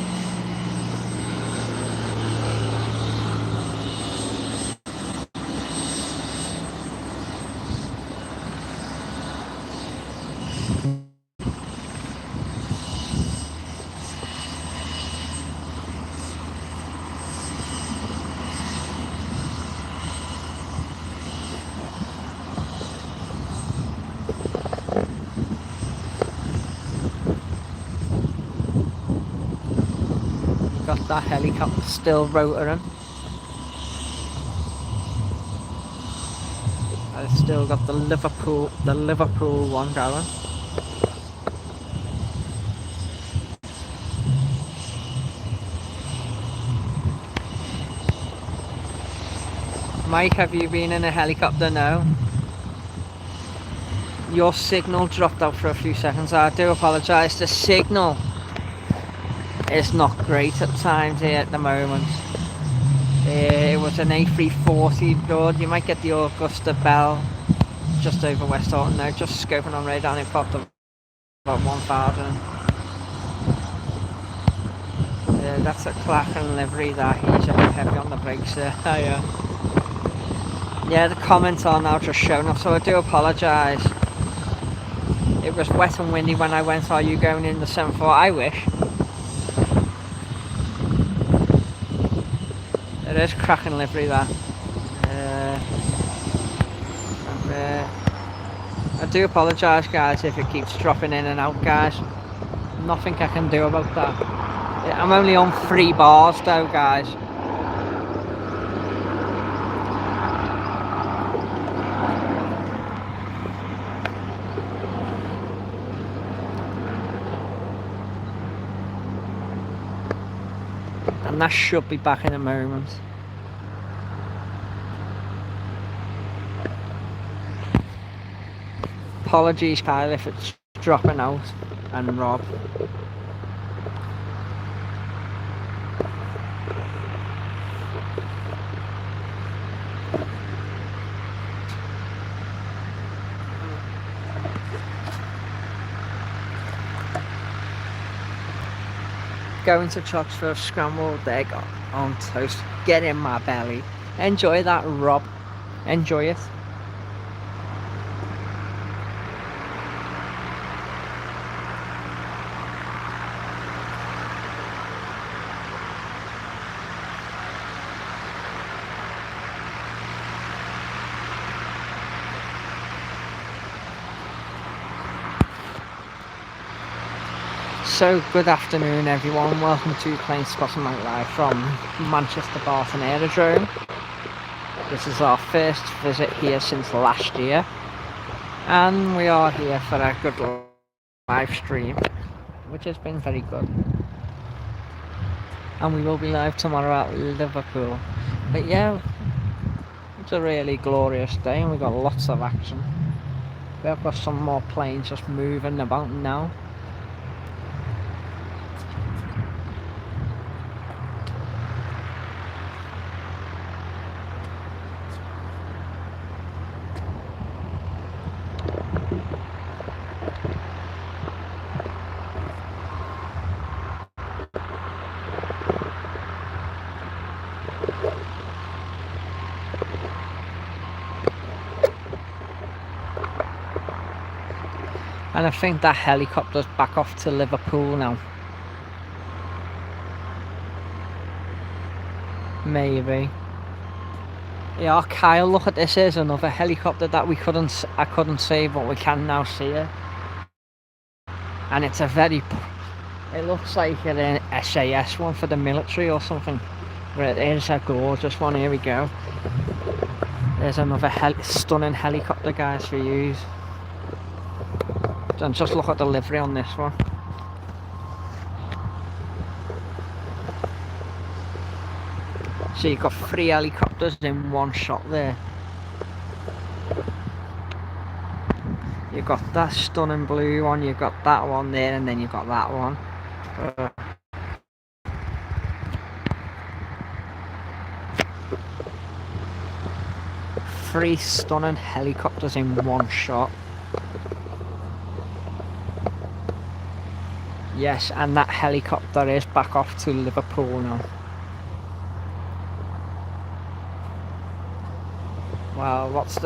Got that helicopter still rotoring. I've still got the Liverpool one going. Mike, have you been in a helicopter now? Your signal dropped out for a few seconds. I do apologise. The signal is not great at times here at the moment. It was an A340 board. You might get the Augusta Bell just over West Horton now. Just scoping on radar, and it popped up about 1,000. That's a Clachan livery that. He's a bit heavy on the brakes there. Yeah, the comments are now just showing up, so I do apologise. It was wet and windy when I went. Are you going in the 7-4? I wish. It is cracking livery that. I do apologise, guys, if it keeps dropping in and out, guys. Nothing I can do about that. I'm only on 3 bars though, guys. And that should be back in a moment. Apologies, Kyle, if it's dropping out, and Rob. Going to Chuck's for a scrambled egg on toast. Get in my belly. Enjoy that, Rob. Enjoy it. So good afternoon everyone, welcome to Planespotting live from Manchester Barton Aerodrome. This is our first visit here since last year, and we are here for a good live stream, which has been very good. And we will be live tomorrow at Liverpool. But yeah, it's a really glorious day and we've got lots of action. We have got some more planes just moving about now. And I think that helicopter's back off to Liverpool now. Maybe. Yeah, Kyle, look at this. Here's another helicopter that I couldn't see, but we can now see it. And it's a it looks like an SAS one for the military or something. But it is a gorgeous one. Here we go. There's another stunning helicopter, guys, for you. And just look at the livery on this one. So you've got 3 helicopters in one shot there. You've got that stunning blue one, you've got that one there, and then you've got that one. 3 stunning helicopters in one shot. Yes, and that helicopter is back off to Liverpool now. Well, what's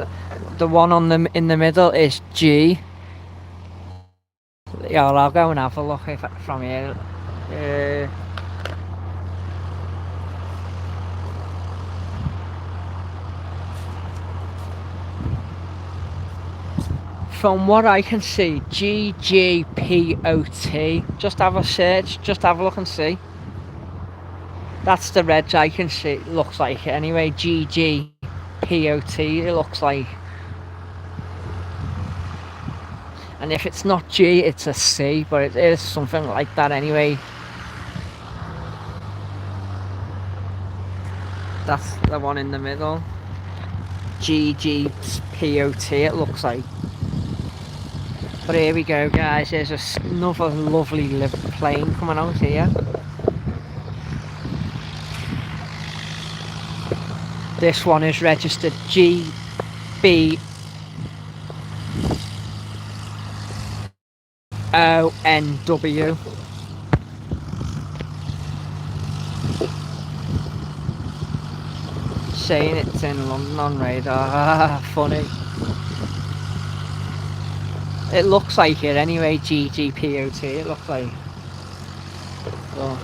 the one on in the middle is G. Yeah, I'll go and have a look from here. From what I can see, GGPOT. Just have a search, just have a look and see. That's the reg I can see, it looks like. Anyway, GGPOT, it looks like. And if it's not G, it's a C, but it is something like that anyway. That's the one in the middle. GGPOT, it looks like. But here we go, guys. There's another lovely plane coming out here. This one is registered GBONW. Saying it's in London on radar. Funny. It looks like it anyway, GGPOT, it looks like. Oh.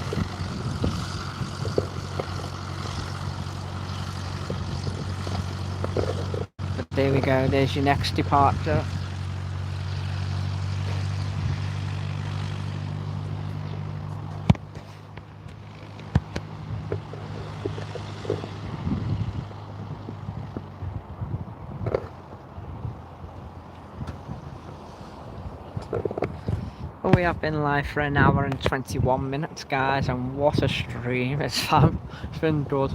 But there we go, there's your next departure. We have been live for an hour and 21 minutes, guys, and what a stream. It's been good.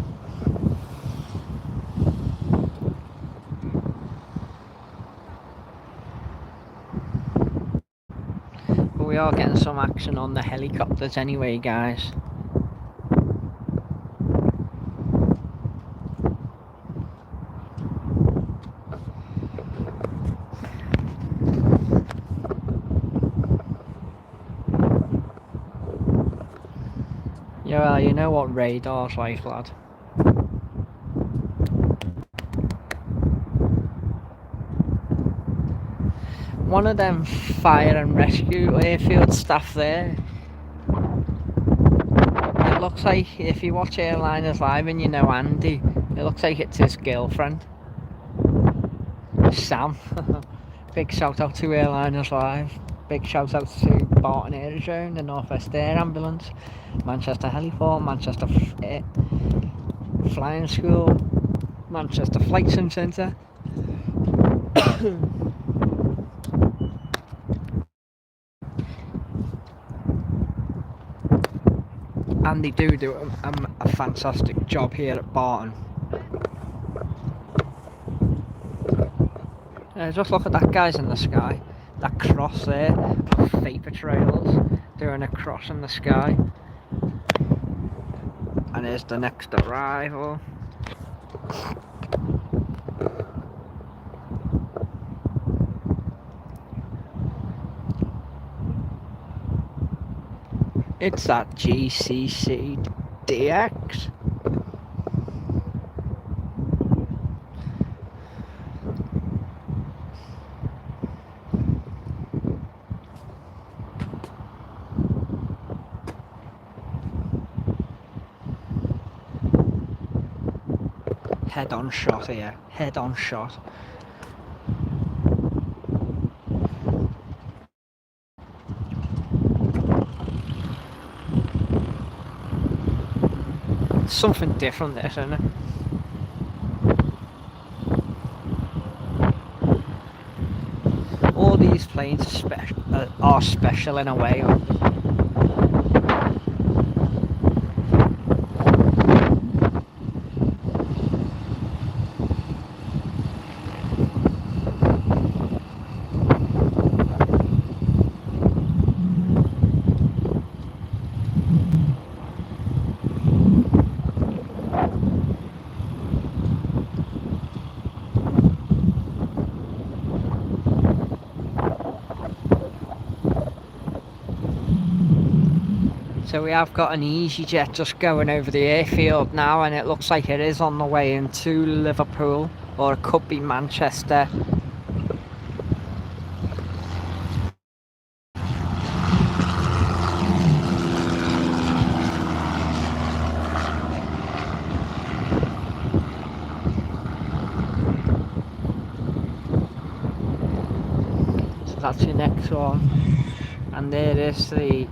But we are getting some action on the helicopters anyway, guys. Yeah, well, you know what radar's like, lad. One of them fire and rescue airfield staff there. It looks like, if you watch Airliners Live and you know Andy, it looks like it's his girlfriend. Sam. Big shout out to Airliners Live. Big shout out to Barton Aerodrome, the North West Air Ambulance, Manchester Heliport, Manchester Flying School, Manchester Flight Sim Centre. And they do a fantastic job here at Barton. Just look at that, guys, in the sky. That cross there, vapor trails doing a cross in the sky. And there's the next arrival. It's that GCC DX. Head-on shot here, head-on shot. Something different, this, isn't it? All these planes are special in a way, aren't they? So we have got an EasyJet just going over the airfield now, and it looks like it is on the way into Liverpool, or it could be Manchester. So that's your next one, and there is the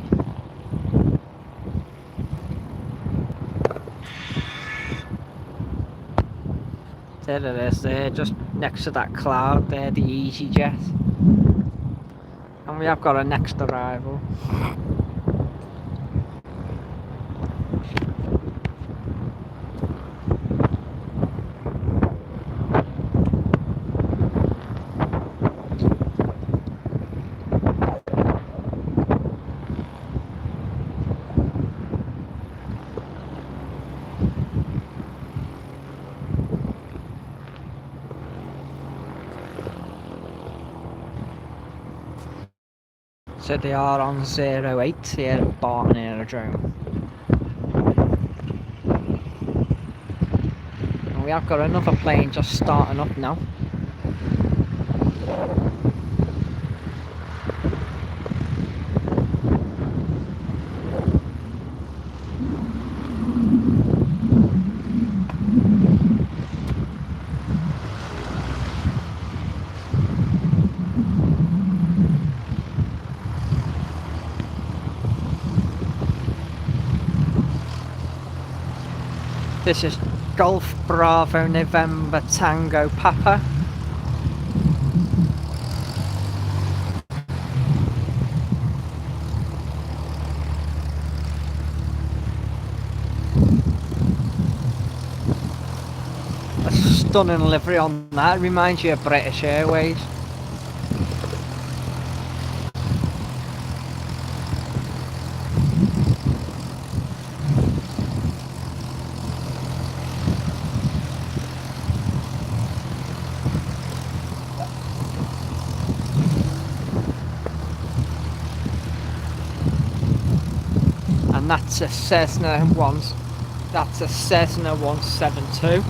there it is, there, just next to that cloud there, the EasyJet. And we have got a next arrival. So they are on 08 here at Barton Aerodrome. And we have got another plane just starting up now. This is Golf Bravo November Tango Papa. A stunning livery on that, it reminds you of British Airways. And that's a Cessna 172.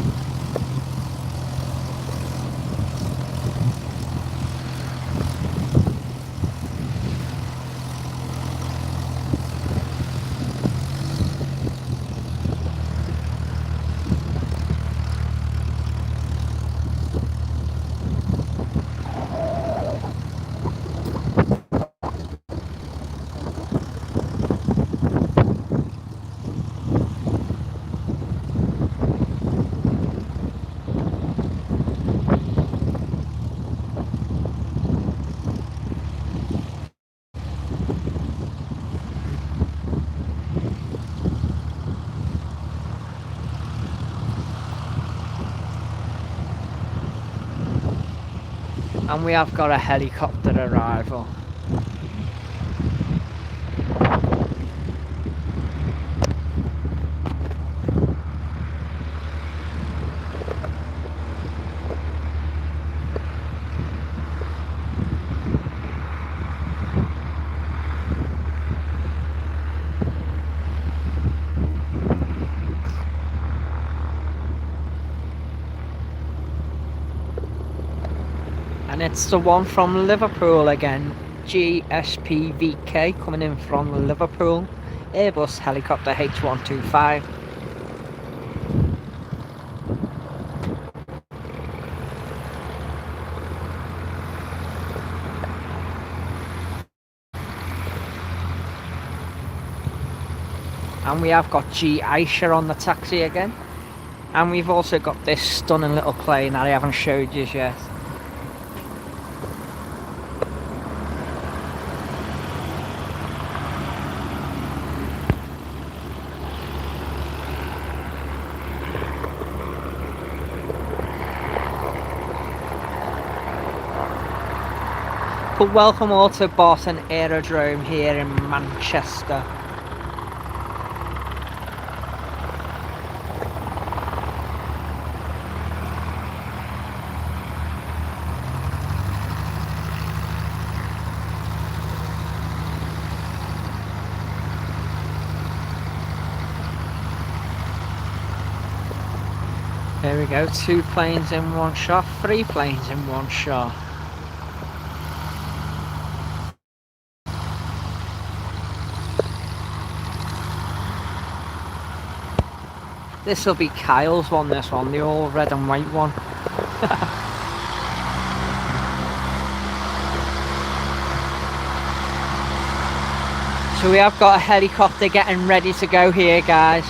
And we have got a helicopter arrival. And it's the one from Liverpool again, GSPVK, coming in from Liverpool, Airbus helicopter H125. And we have got G Aisha on the taxi again. And we've also got this stunning little plane that I haven't showed you yet. But welcome all to Barton Aerodrome here in Manchester. There we go, 2 planes in one shot, 3 planes in one shot. This will be Kyle's one, this one, the all red and white one. So we have got a helicopter getting ready to go here, guys.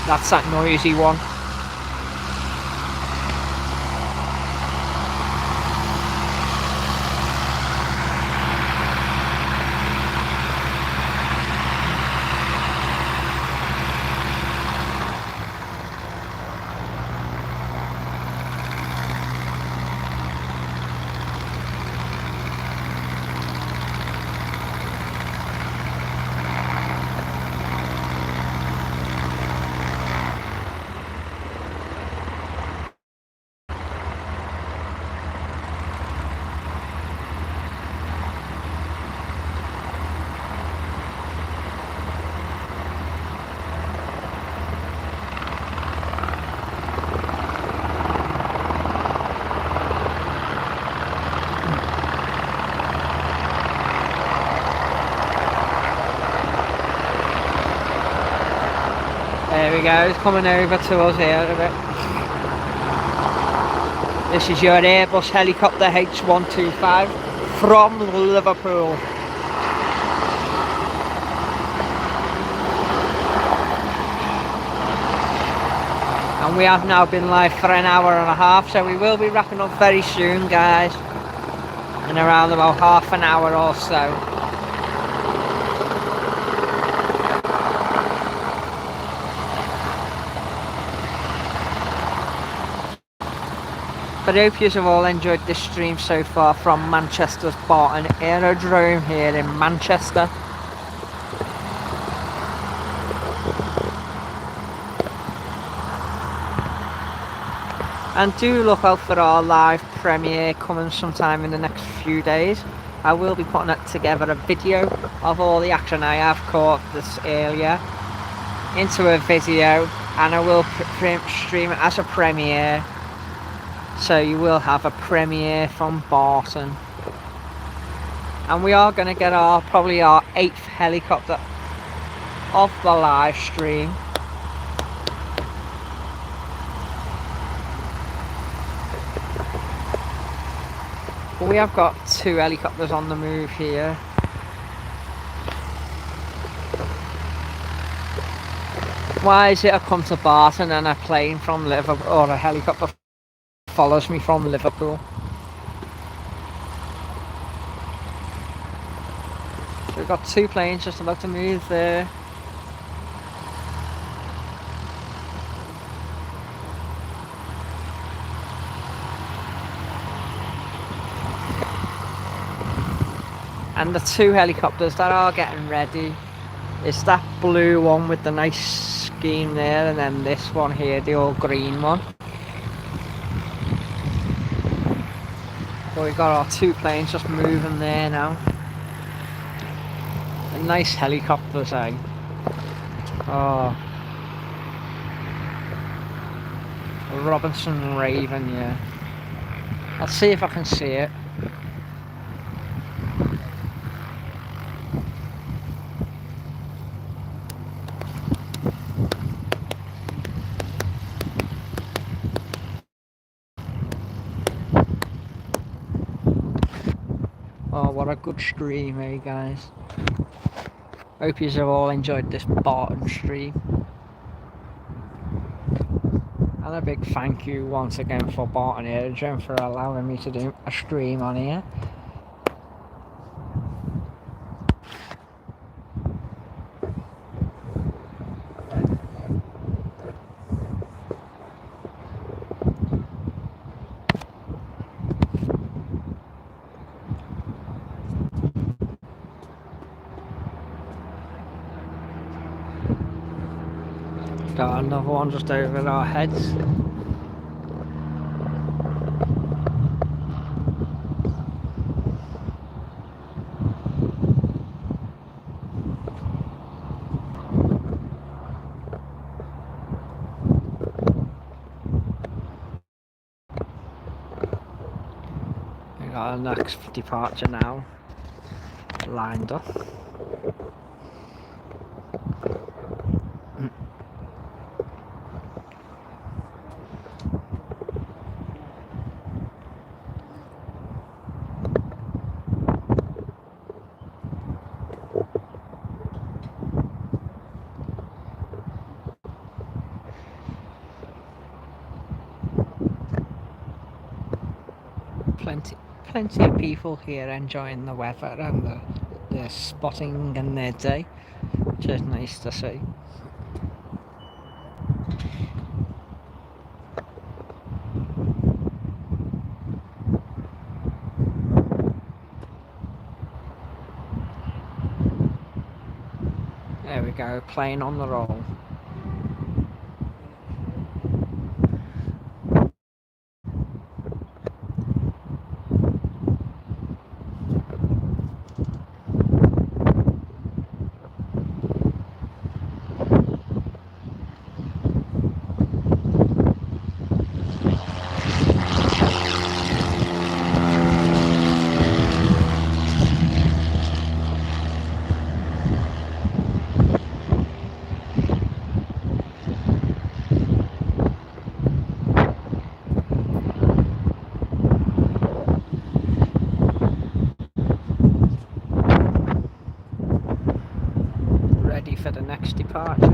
That's that noisy one. There we go, it's coming over to us here a bit. This is your Airbus helicopter H125 from Liverpool. And we have now been live for an hour and a half, so we will be wrapping up very soon, guys. In around about half an hour or so. But I hope you have all enjoyed this stream so far from Manchester's Barton Aerodrome here in Manchester. And do look out for our live premiere coming sometime in the next few days. I will be putting together a video of all the action I have caught this earlier into a video, and I will stream it as a premiere. So you will have a premiere from Barton. And we are going to get probably our 8th helicopter of the live stream. But we have got 2 helicopters on the move here. Why is it I come to Barton and a plane from Liverpool, or a helicopter follows me from Liverpool? So we've got 2 planes just about to move there. And the two helicopters that are getting ready is that blue one with the nice scheme there, and then this one here, the all green one. But we've got our two planes just moving there now. A nice helicopters, eh? Oh. Robinson Raven, yeah. I'll see if I can see it. Oh, what a good stream, eh, guys? Hope you have all enjoyed this Barton stream. And a big thank you once again for Barton Aerodrome for allowing me to do a stream on here. Got another one just over our heads. We got our next departure now lined up. Plenty of people here enjoying the weather and the spotting and their day, which is nice to see. There we go, plane on the roll. Ready for the next departure.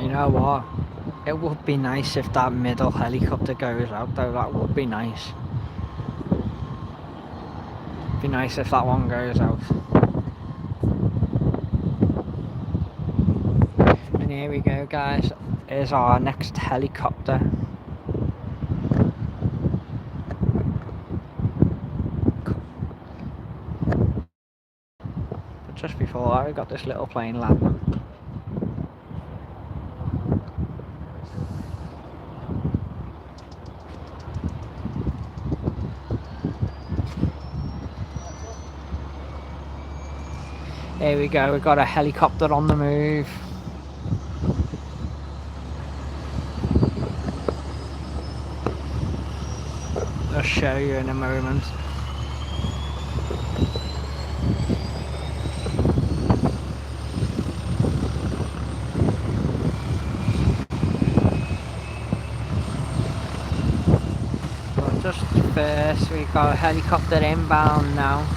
You know what? It would be nice if that middle helicopter goes out though, that would be nice. Be nice if that one goes out. And here we go, guys. Here's our next helicopter. But just before that, we got this little plane landing. Here we go, we've got a helicopter on the move. just show you in a moment. But just first, we got a helicopter inbound now.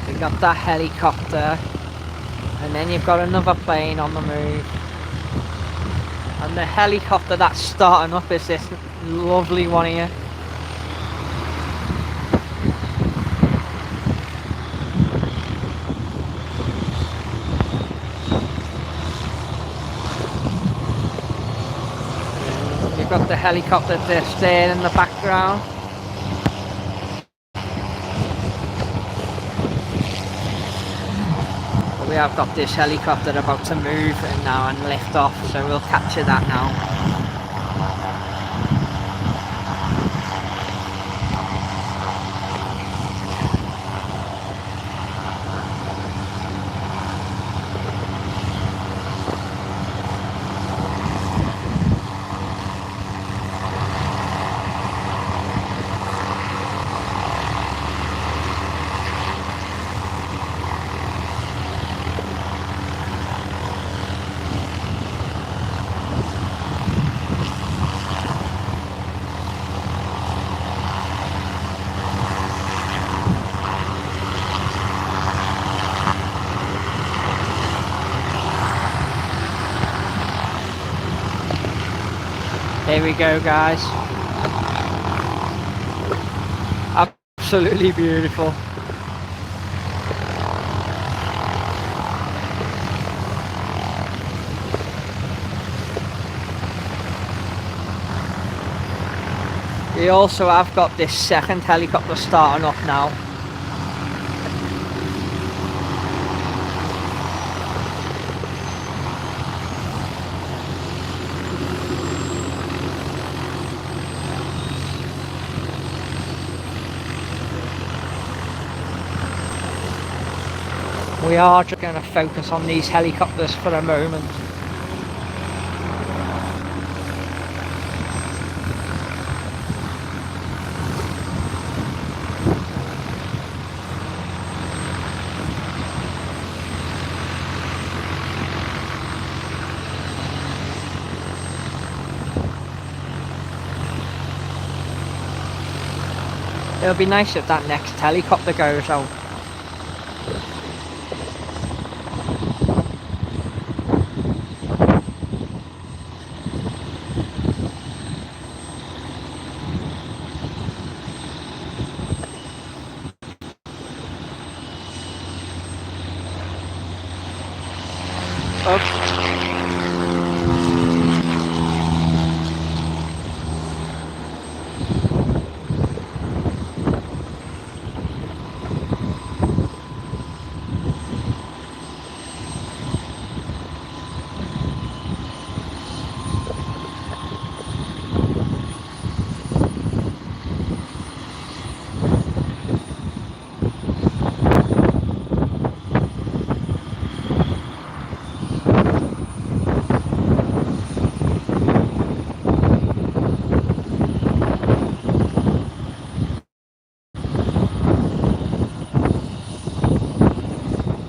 You got that helicopter, and then you've got another plane on the move. And the helicopter that's starting up is this lovely one here. You've got the helicopter just there in the background. We have got this helicopter about to move now and lift off, so we'll capture that now. Here we go, guys. Absolutely beautiful. We also have got this second helicopter starting up now. We are just going to focus on these helicopters for a moment. It'll be nice if that next helicopter goes out.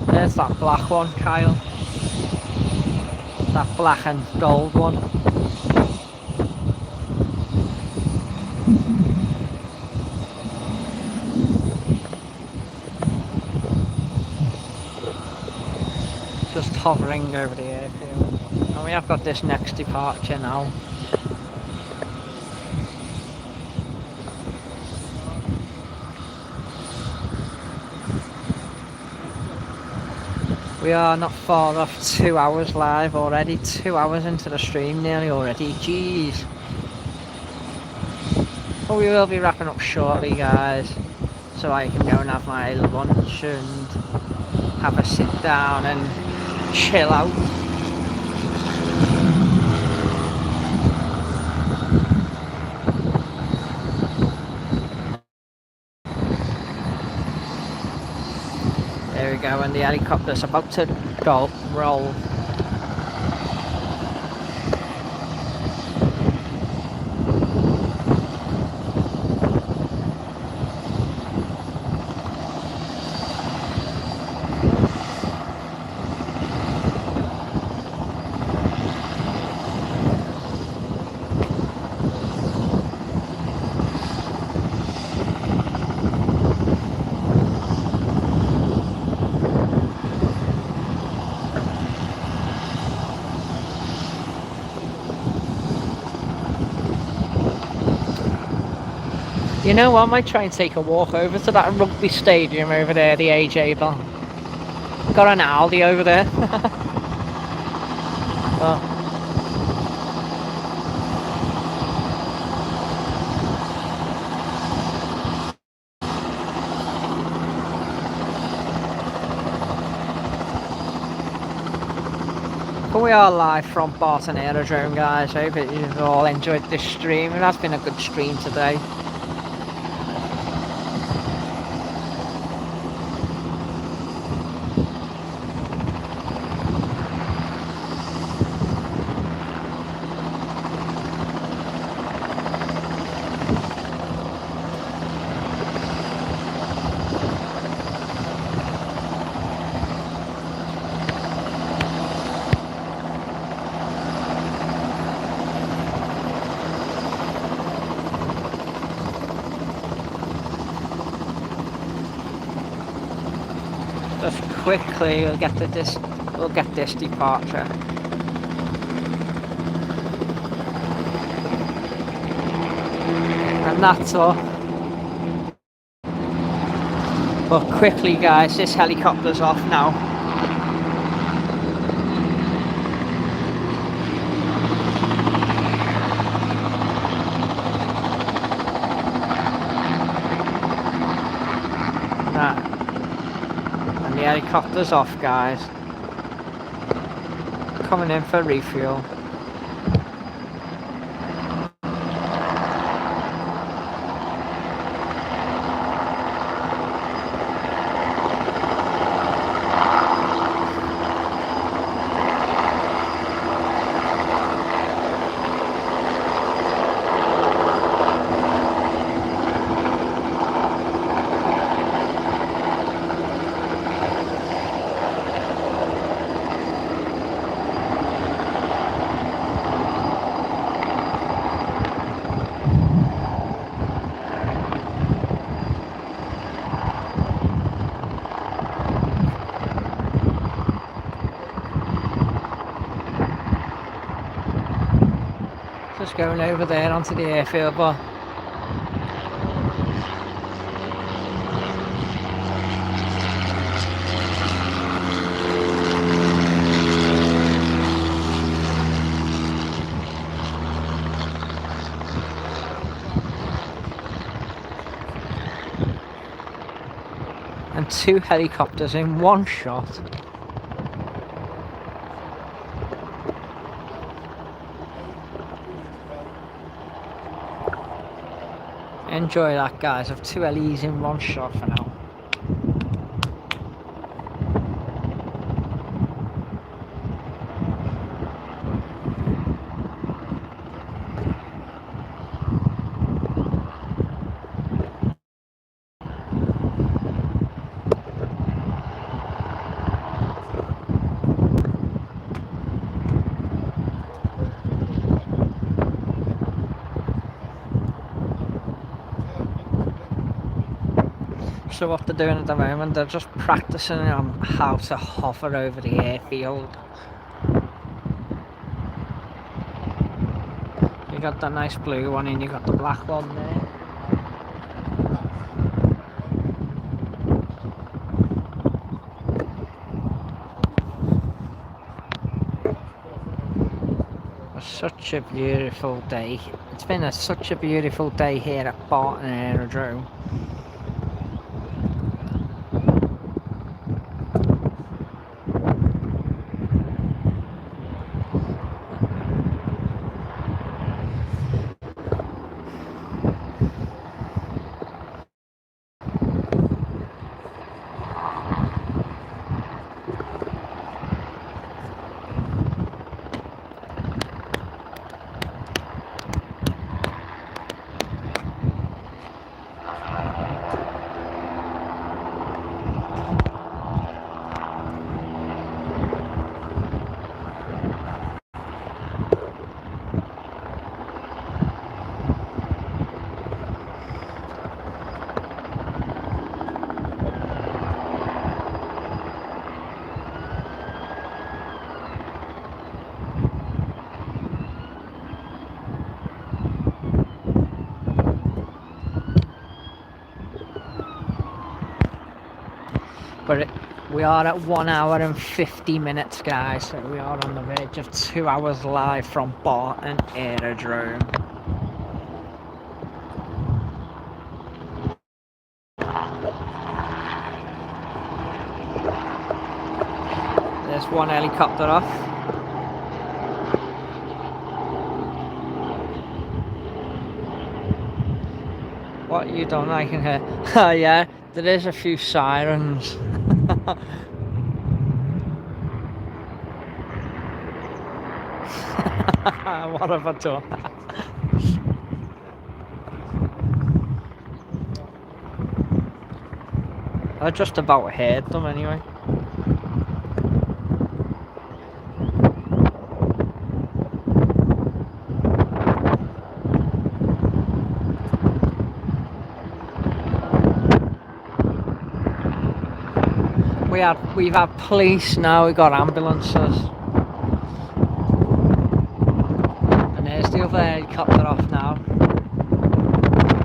There's that black one, Kyle. That black and gold one. Just hovering over the airfield. And we have got this next departure now. We are not far off 2 hours live already. 2 hours into the stream nearly already. Jeez. But we will be wrapping up shortly, guys, so I can go and have my lunch and have a sit down and chill out. There we go, and the helicopter's about to roll. You know what, I might try and take a walk over to that rugby stadium over there, the AJ Bar. Got an Aldi over there. Oh. But we are live from Barton Aerodrome, guys. I hope that you've all enjoyed this stream. It has been a good stream today. Just quickly, we'll get this departure. And that's all. But quickly, guys, this helicopter's off now. And the helicopter's off, guys. Coming in for refuel. Just going over there onto the airfield, but and 2 helicopters in one shot. Enjoy that, guys, of 2 LEs in one shot for now. So what they're doing at the moment, they're just practicing on how to hover over the airfield. You got that nice blue one and you got the black one there. Such a beautiful day. It's been such a beautiful day here at Barton Aerodrome. But we are at 1 hour and 50 minutes, guys, so we are on the verge of 2 hours live from Barton Aerodrome. There's one helicopter off. What you don't I can hear? Oh yeah, there is a few sirens. What have I done? I just about heard them anyway. We've had police now, we've got ambulances. And there's the other helicopter off now.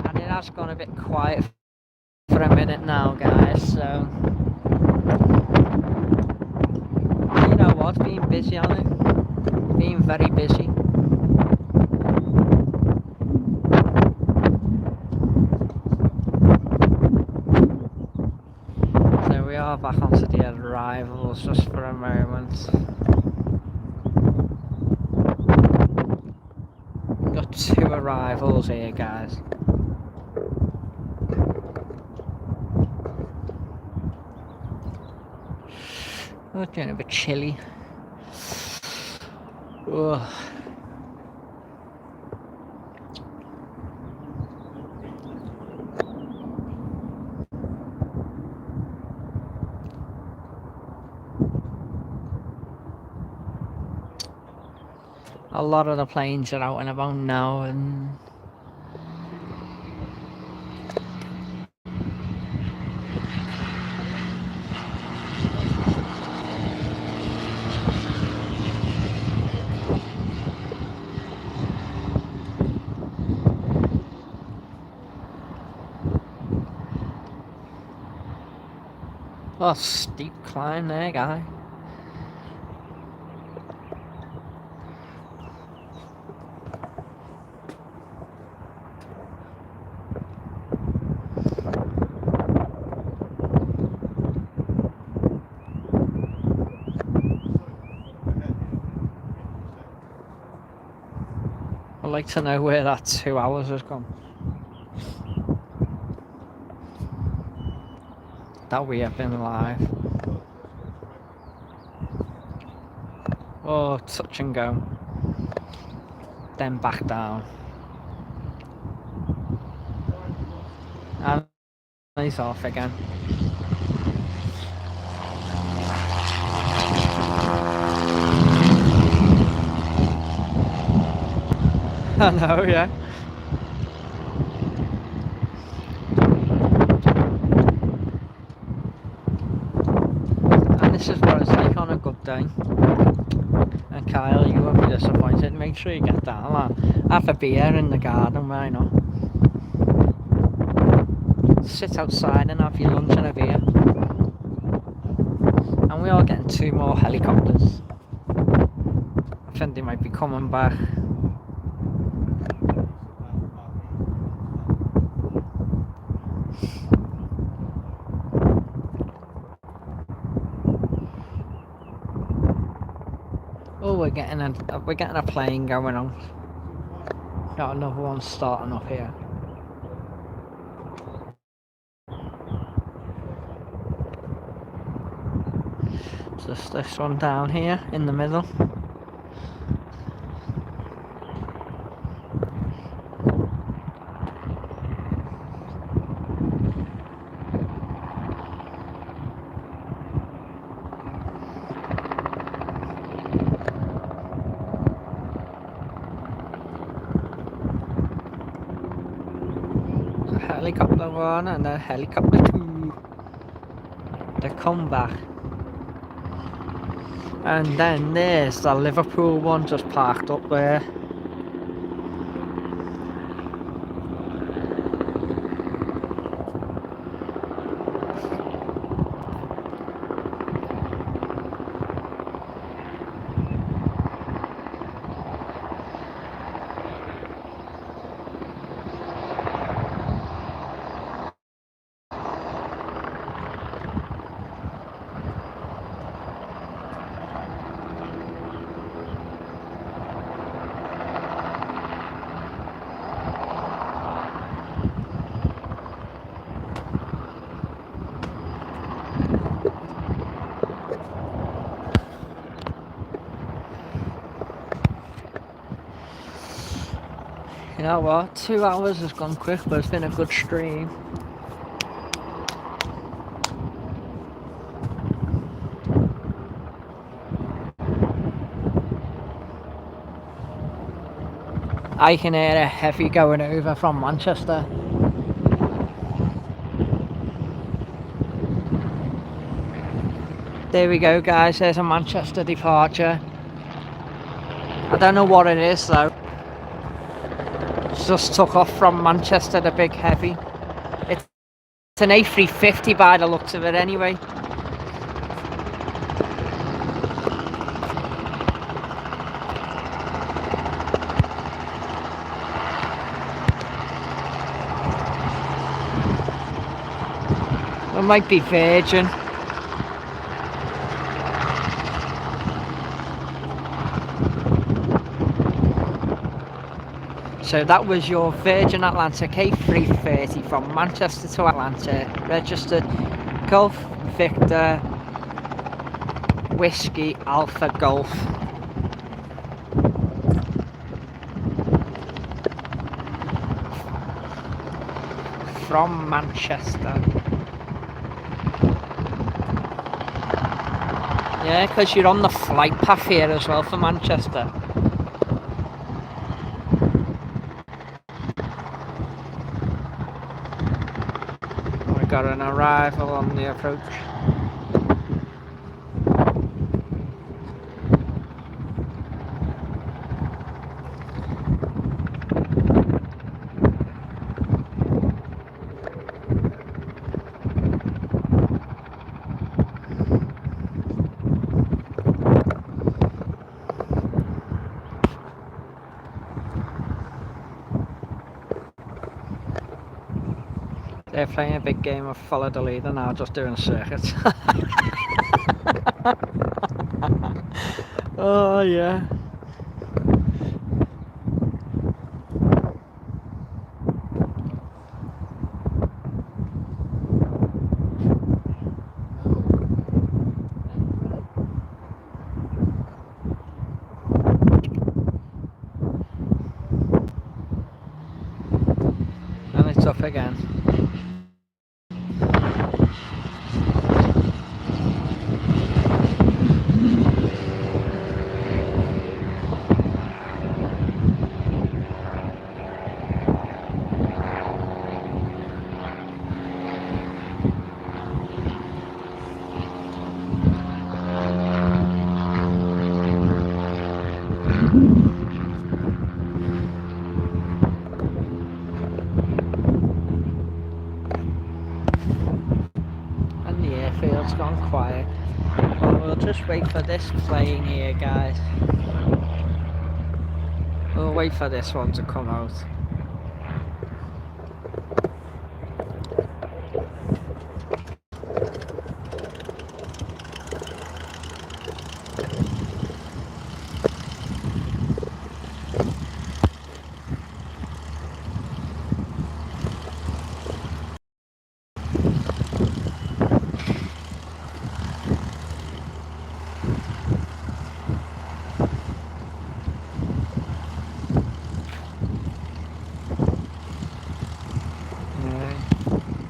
And it has gone a bit quiet for a minute now, guys, so you know what, being busy on it. Being very busy. We are back onto the arrivals just for a moment. We've got 2 arrivals here, guys. Oh, it's getting a bit chilly. Ugh. A lot of the planes are out and about now, and oh, steep climb there, guy. I'd like to know where that 2 hours has gone. That we have been live. Oh, touch and go. Then back down. And he's off again. I know, yeah. And this is what it's like on a good day. And Kyle, you won't be disappointed. Make sure you get down, man. Have a beer in the garden, why not? Sit outside and have your lunch and a beer. And we are getting 2 more helicopters. I think they might be coming back. Oh, we're getting a plane going on. Got another one starting up here. Just this one down here in the middle. A helicopter 1 and a helicopter 2. They come back. And then there's the Liverpool one just parked up there. You know what, 2 hours has gone quick, but it's been a good stream. I can hear a heavy going over from Manchester. There we go, guys, there's a Manchester departure. I don't know what it is though. It's just took off from Manchester, the big heavy. It's an A350 by the looks of it anyway. It might be Virgin. So that was your Virgin Atlantic A330 from Manchester to Atlanta, registered Golf Victor Whiskey Alpha Golf. From Manchester. Yeah, because you're on the flight path here as well for Manchester. We got an arrival on the approach. They're playing a big game of follow the leader now, just doing circuits. Oh yeah. And it's up again. And the airfield's gone quiet. Well, we'll just wait for this plane here, guys. We'll wait for this one to come out.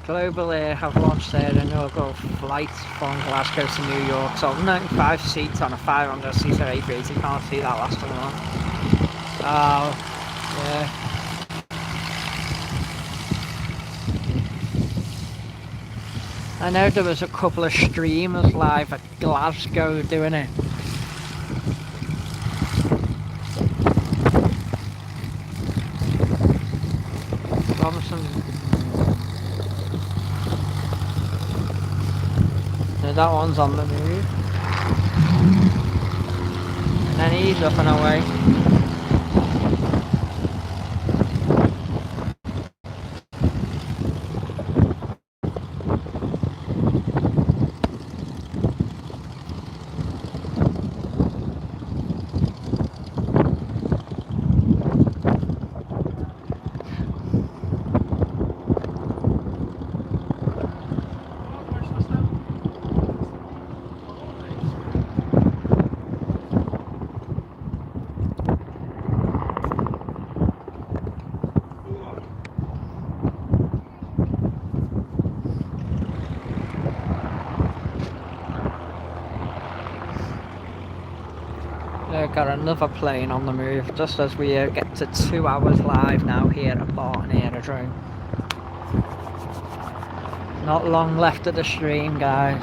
Global Air have launched their inaugural flight from Glasgow to New York. So 95 seats on a 500-seater A380. Can't see that last one on. Oh, yeah. I know there was a couple of streamers live at Glasgow doing it. Robinson. That one's on the move. And then he's up and away. Got another plane on the move just as we get to 2 hours live now here at Barton Aerodrome. Not long left of the stream, guys.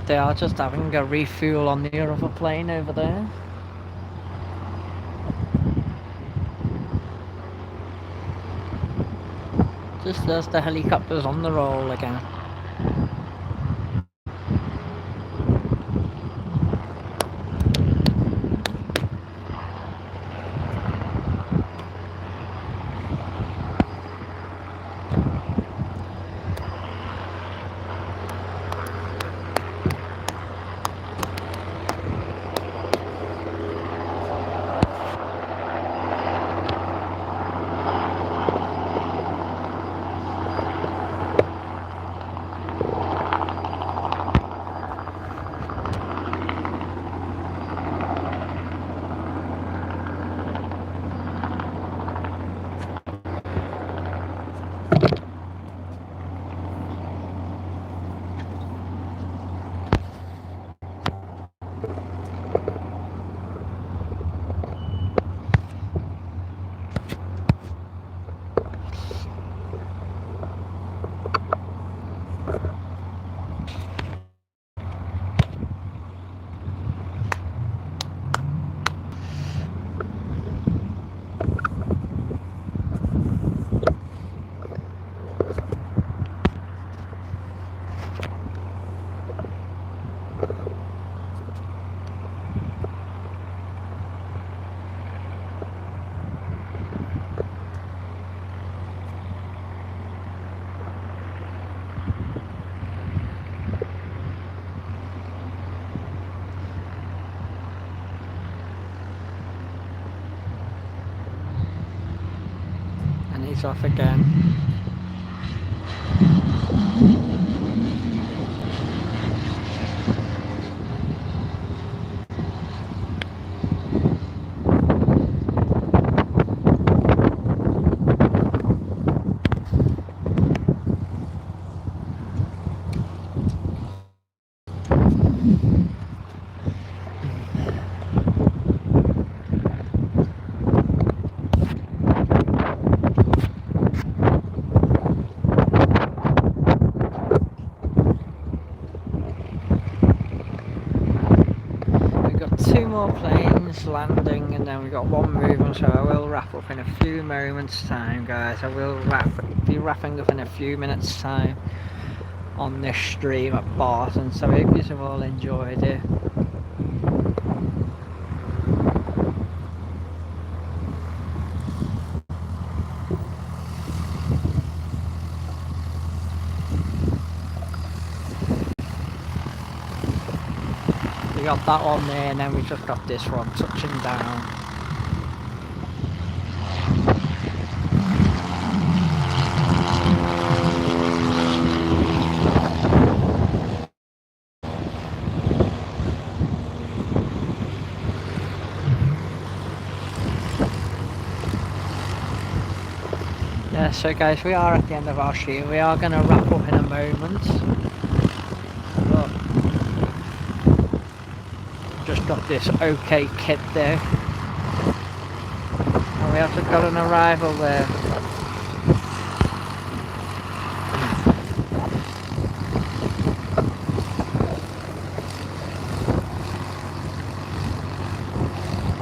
They are just having a refuel on the other plane over there. Just as the helicopter's on the roll again. he's off again. Two more planes landing and then we've got one moving, so I will wrap up in a few moments time, guys. I will be wrapping up in a few minutes time on this stream at Barton, so I hope you have all enjoyed it. We got that one there and then we just got this one touching down. Yeah, so guys, we are at the end of our stream. We are going to wrap up in a moment. But just got this OK kit there. And we have got an arrival there.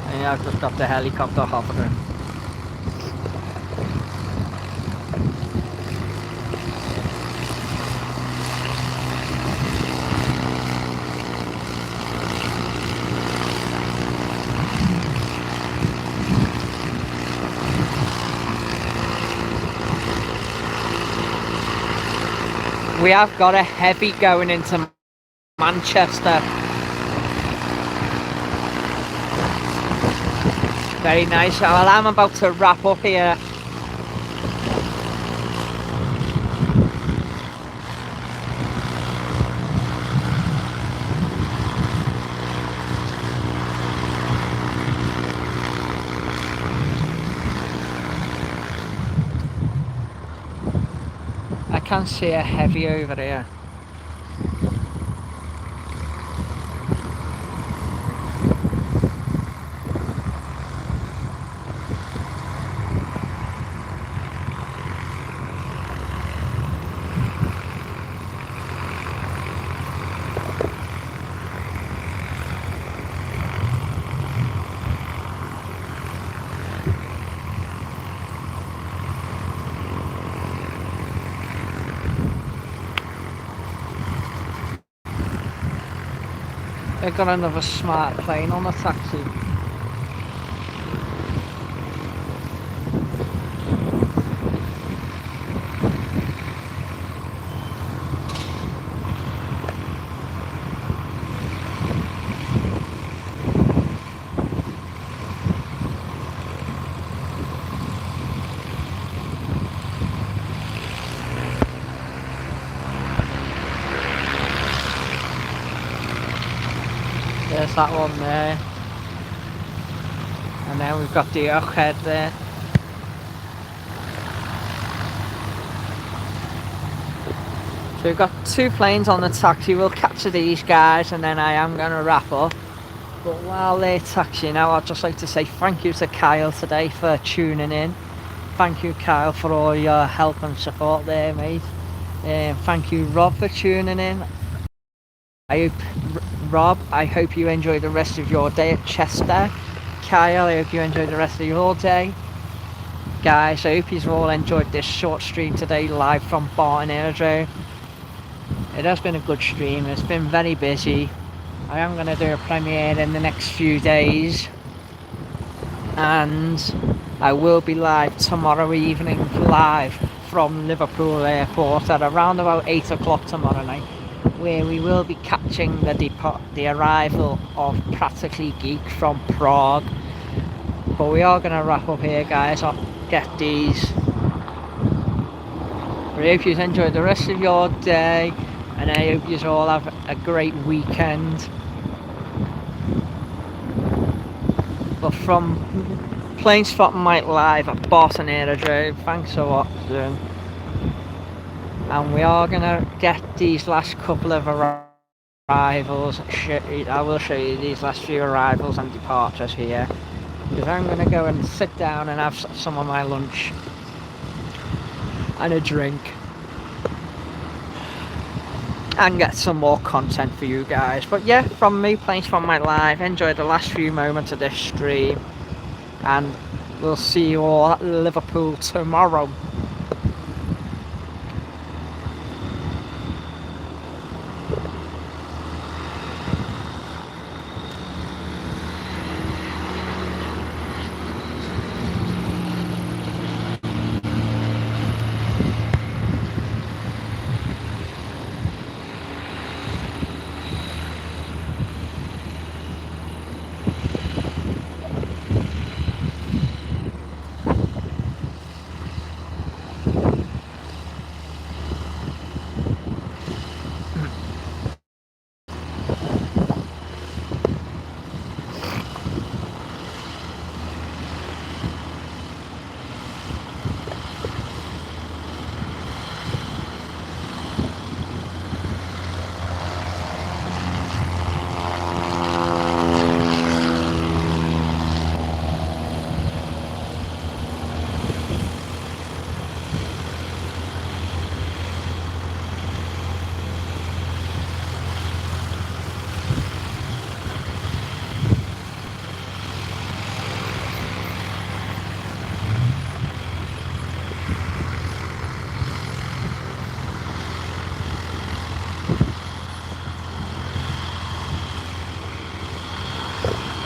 And yeah, I've just got the helicopter hovering. We have got a heavy going into Manchester. Very nice. Well, I'm about to wrap up here. I can see a heavy over here. They've got another smart plane on the taxi. There's that one there. And then we've got the head there. So we've got two planes on the taxi. We'll capture these guys and then I am going to wrap up. But while they're taxiing out, I'd just like to say thank you to Kyle today for tuning in. Thank you, Kyle, for all your help and support there, mate. Thank you, Rob, for tuning in. Rob, I hope you enjoy the rest of your day at Chester. Kyle, I hope you enjoy the rest of your day. Guys, I hope you've all enjoyed this short stream today live from Barton Aerodrome. It has been a good stream. It's been very busy. I am going to do a premiere in the next few days. And I will be live tomorrow evening, live from Liverpool Airport at around about 8 o'clock tomorrow night, where we will be catching the arrival of Practically Geek from Prague. But we are going to wrap up here, guys. I'll get these But I hope you enjoy the rest of your day, and I hope you all have a great weekend. But from Planespotting Mike live at Barton Aerodrome, thanks for watching. And we are gonna get these last couple of arrivals. I will show you these last few arrivals and departures here, because I'm gonna go and sit down and have some of my lunch and a drink and get some more content for you guys. But yeah, from me, Planespotting Mike live, enjoy the last few moments of this stream, and we'll see you all at Liverpool tomorrow.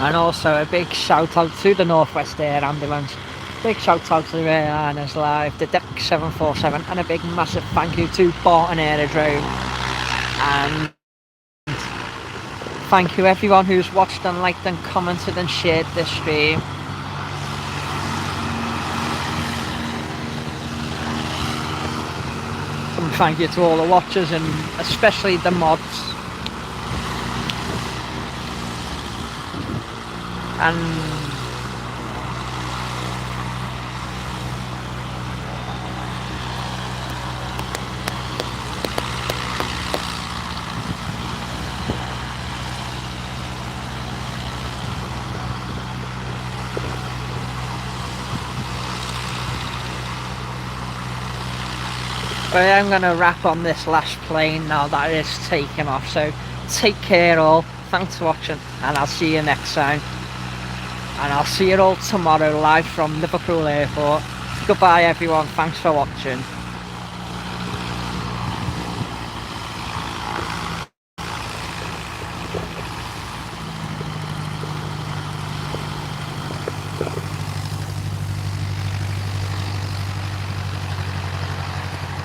And also a big shout out to the Northwest Air Ambulance, big shout out to the Airliners Live, the Deck 747, and a big massive thank you to Barton Aerodrome. And thank you everyone who's watched and liked and commented and shared this stream. And thank you to all the watchers, and especially the mods. And but I'm going to wrap on this last plane now that it's taken off. So take care all, thanks for watching, and I'll see you next time. And I'll see you all tomorrow live from Liverpool Airport. Goodbye everyone, thanks for watching.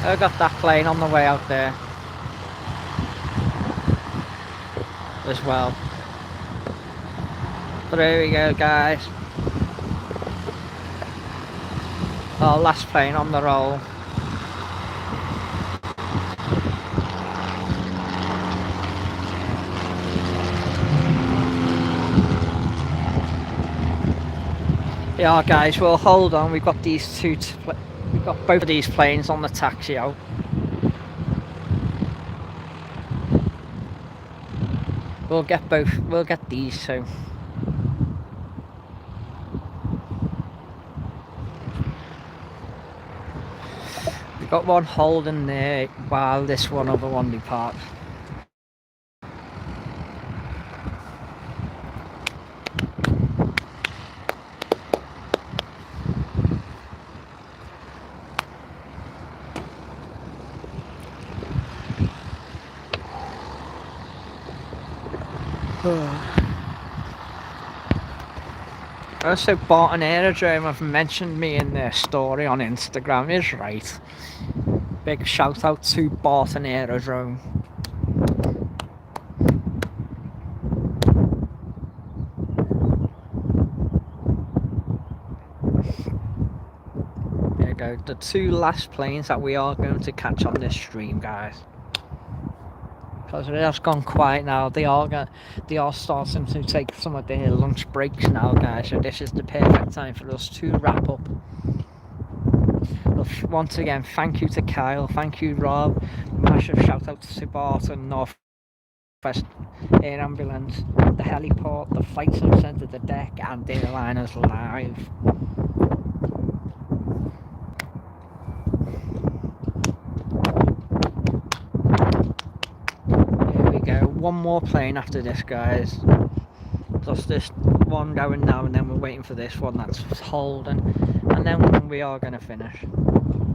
I got that plane on the way out there as well. But here we go guys. Our last plane on the roll. Yeah guys, well hold on, we've got these we've got both of these planes on the taxi out. We'll get these two. We've got one holding there while this other one departs. Also, Barton Aerodrome have mentioned me in their story on Instagram, is right. Big shout out to Barton Aerodrome. There you go. the two last planes that we are going to catch on this stream, guys. Because it has gone quiet now. They are starting to take some of their lunch breaks now, guys. So this is the perfect time for us to wrap up. Once again, thank you to Kyle, thank you Rob, massive shout out to Barton, North West Air Ambulance, the heliport, the flight sim centre, the deck, and airliners live. Here we go, one more plane after this, guys. Just this one going now, and then we're waiting for this one that's holding, and then we are going to finish,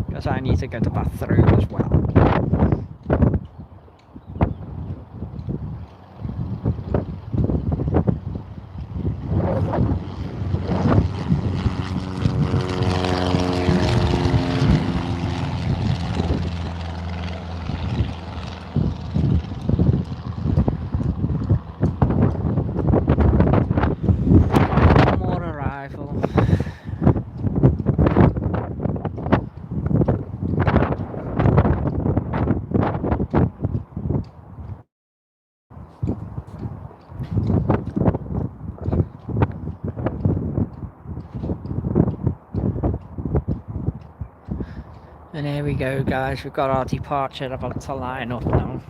because I need to go to the bathroom as well. And here we go, guys, we've got our departure about to line up now.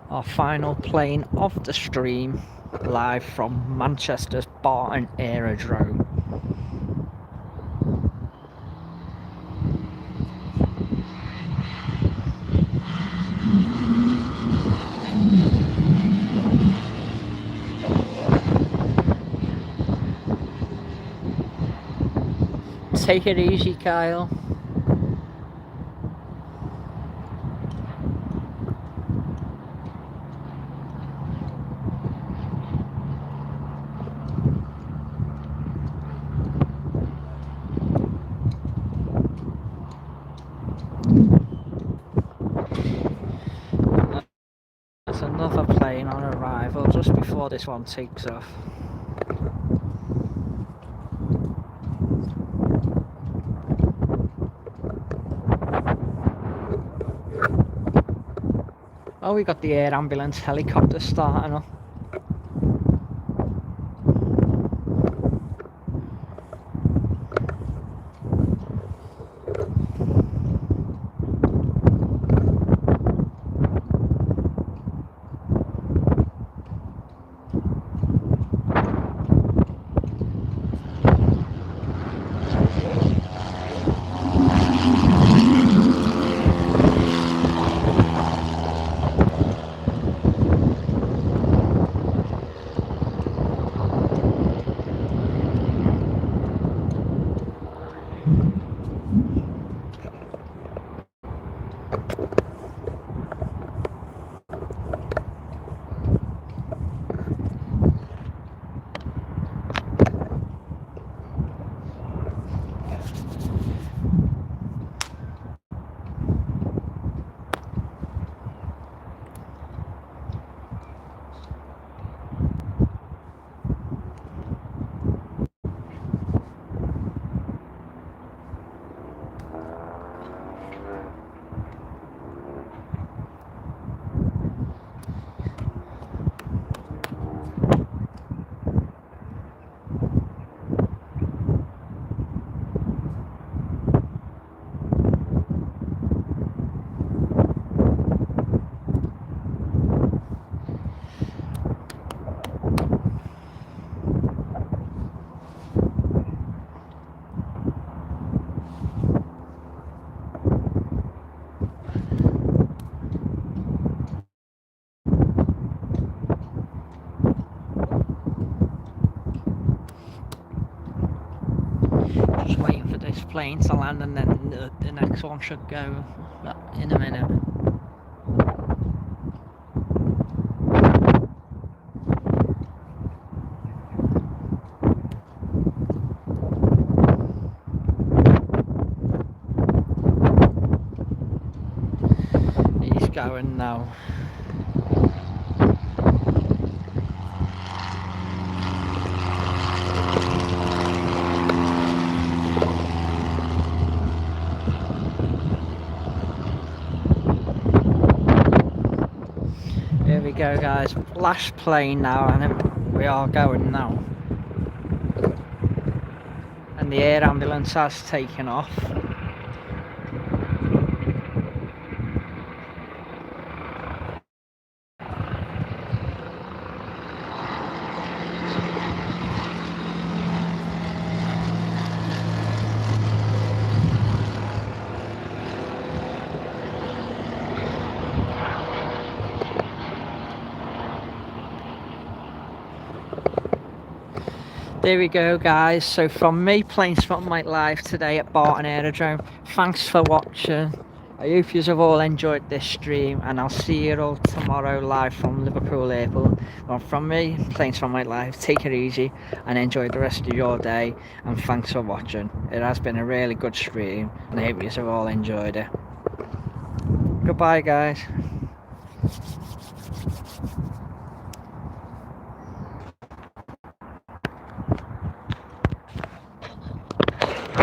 Our final plane of the stream, live from Manchester's Barton Aerodrome. Take it easy, Kyle. There's another plane on arrival just before this one takes off. Oh, we got the air ambulance helicopter starting up. Plane to land, and then the next one should go in a minute. He's going now. go, guys. Last plane now, and then we are going now. And the air ambulance has taken off. There we go, guys. So from me, Planespotting my life today at Barton Aerodrome. Thanks for watching. I hope you have all enjoyed this stream, and I'll see you all tomorrow live from Liverpool Airport. Well, from me, Planespotting my life, take it easy and enjoy the rest of your day, and thanks for watching. It has been a really good stream, and I hope you have all enjoyed it. Goodbye, guys.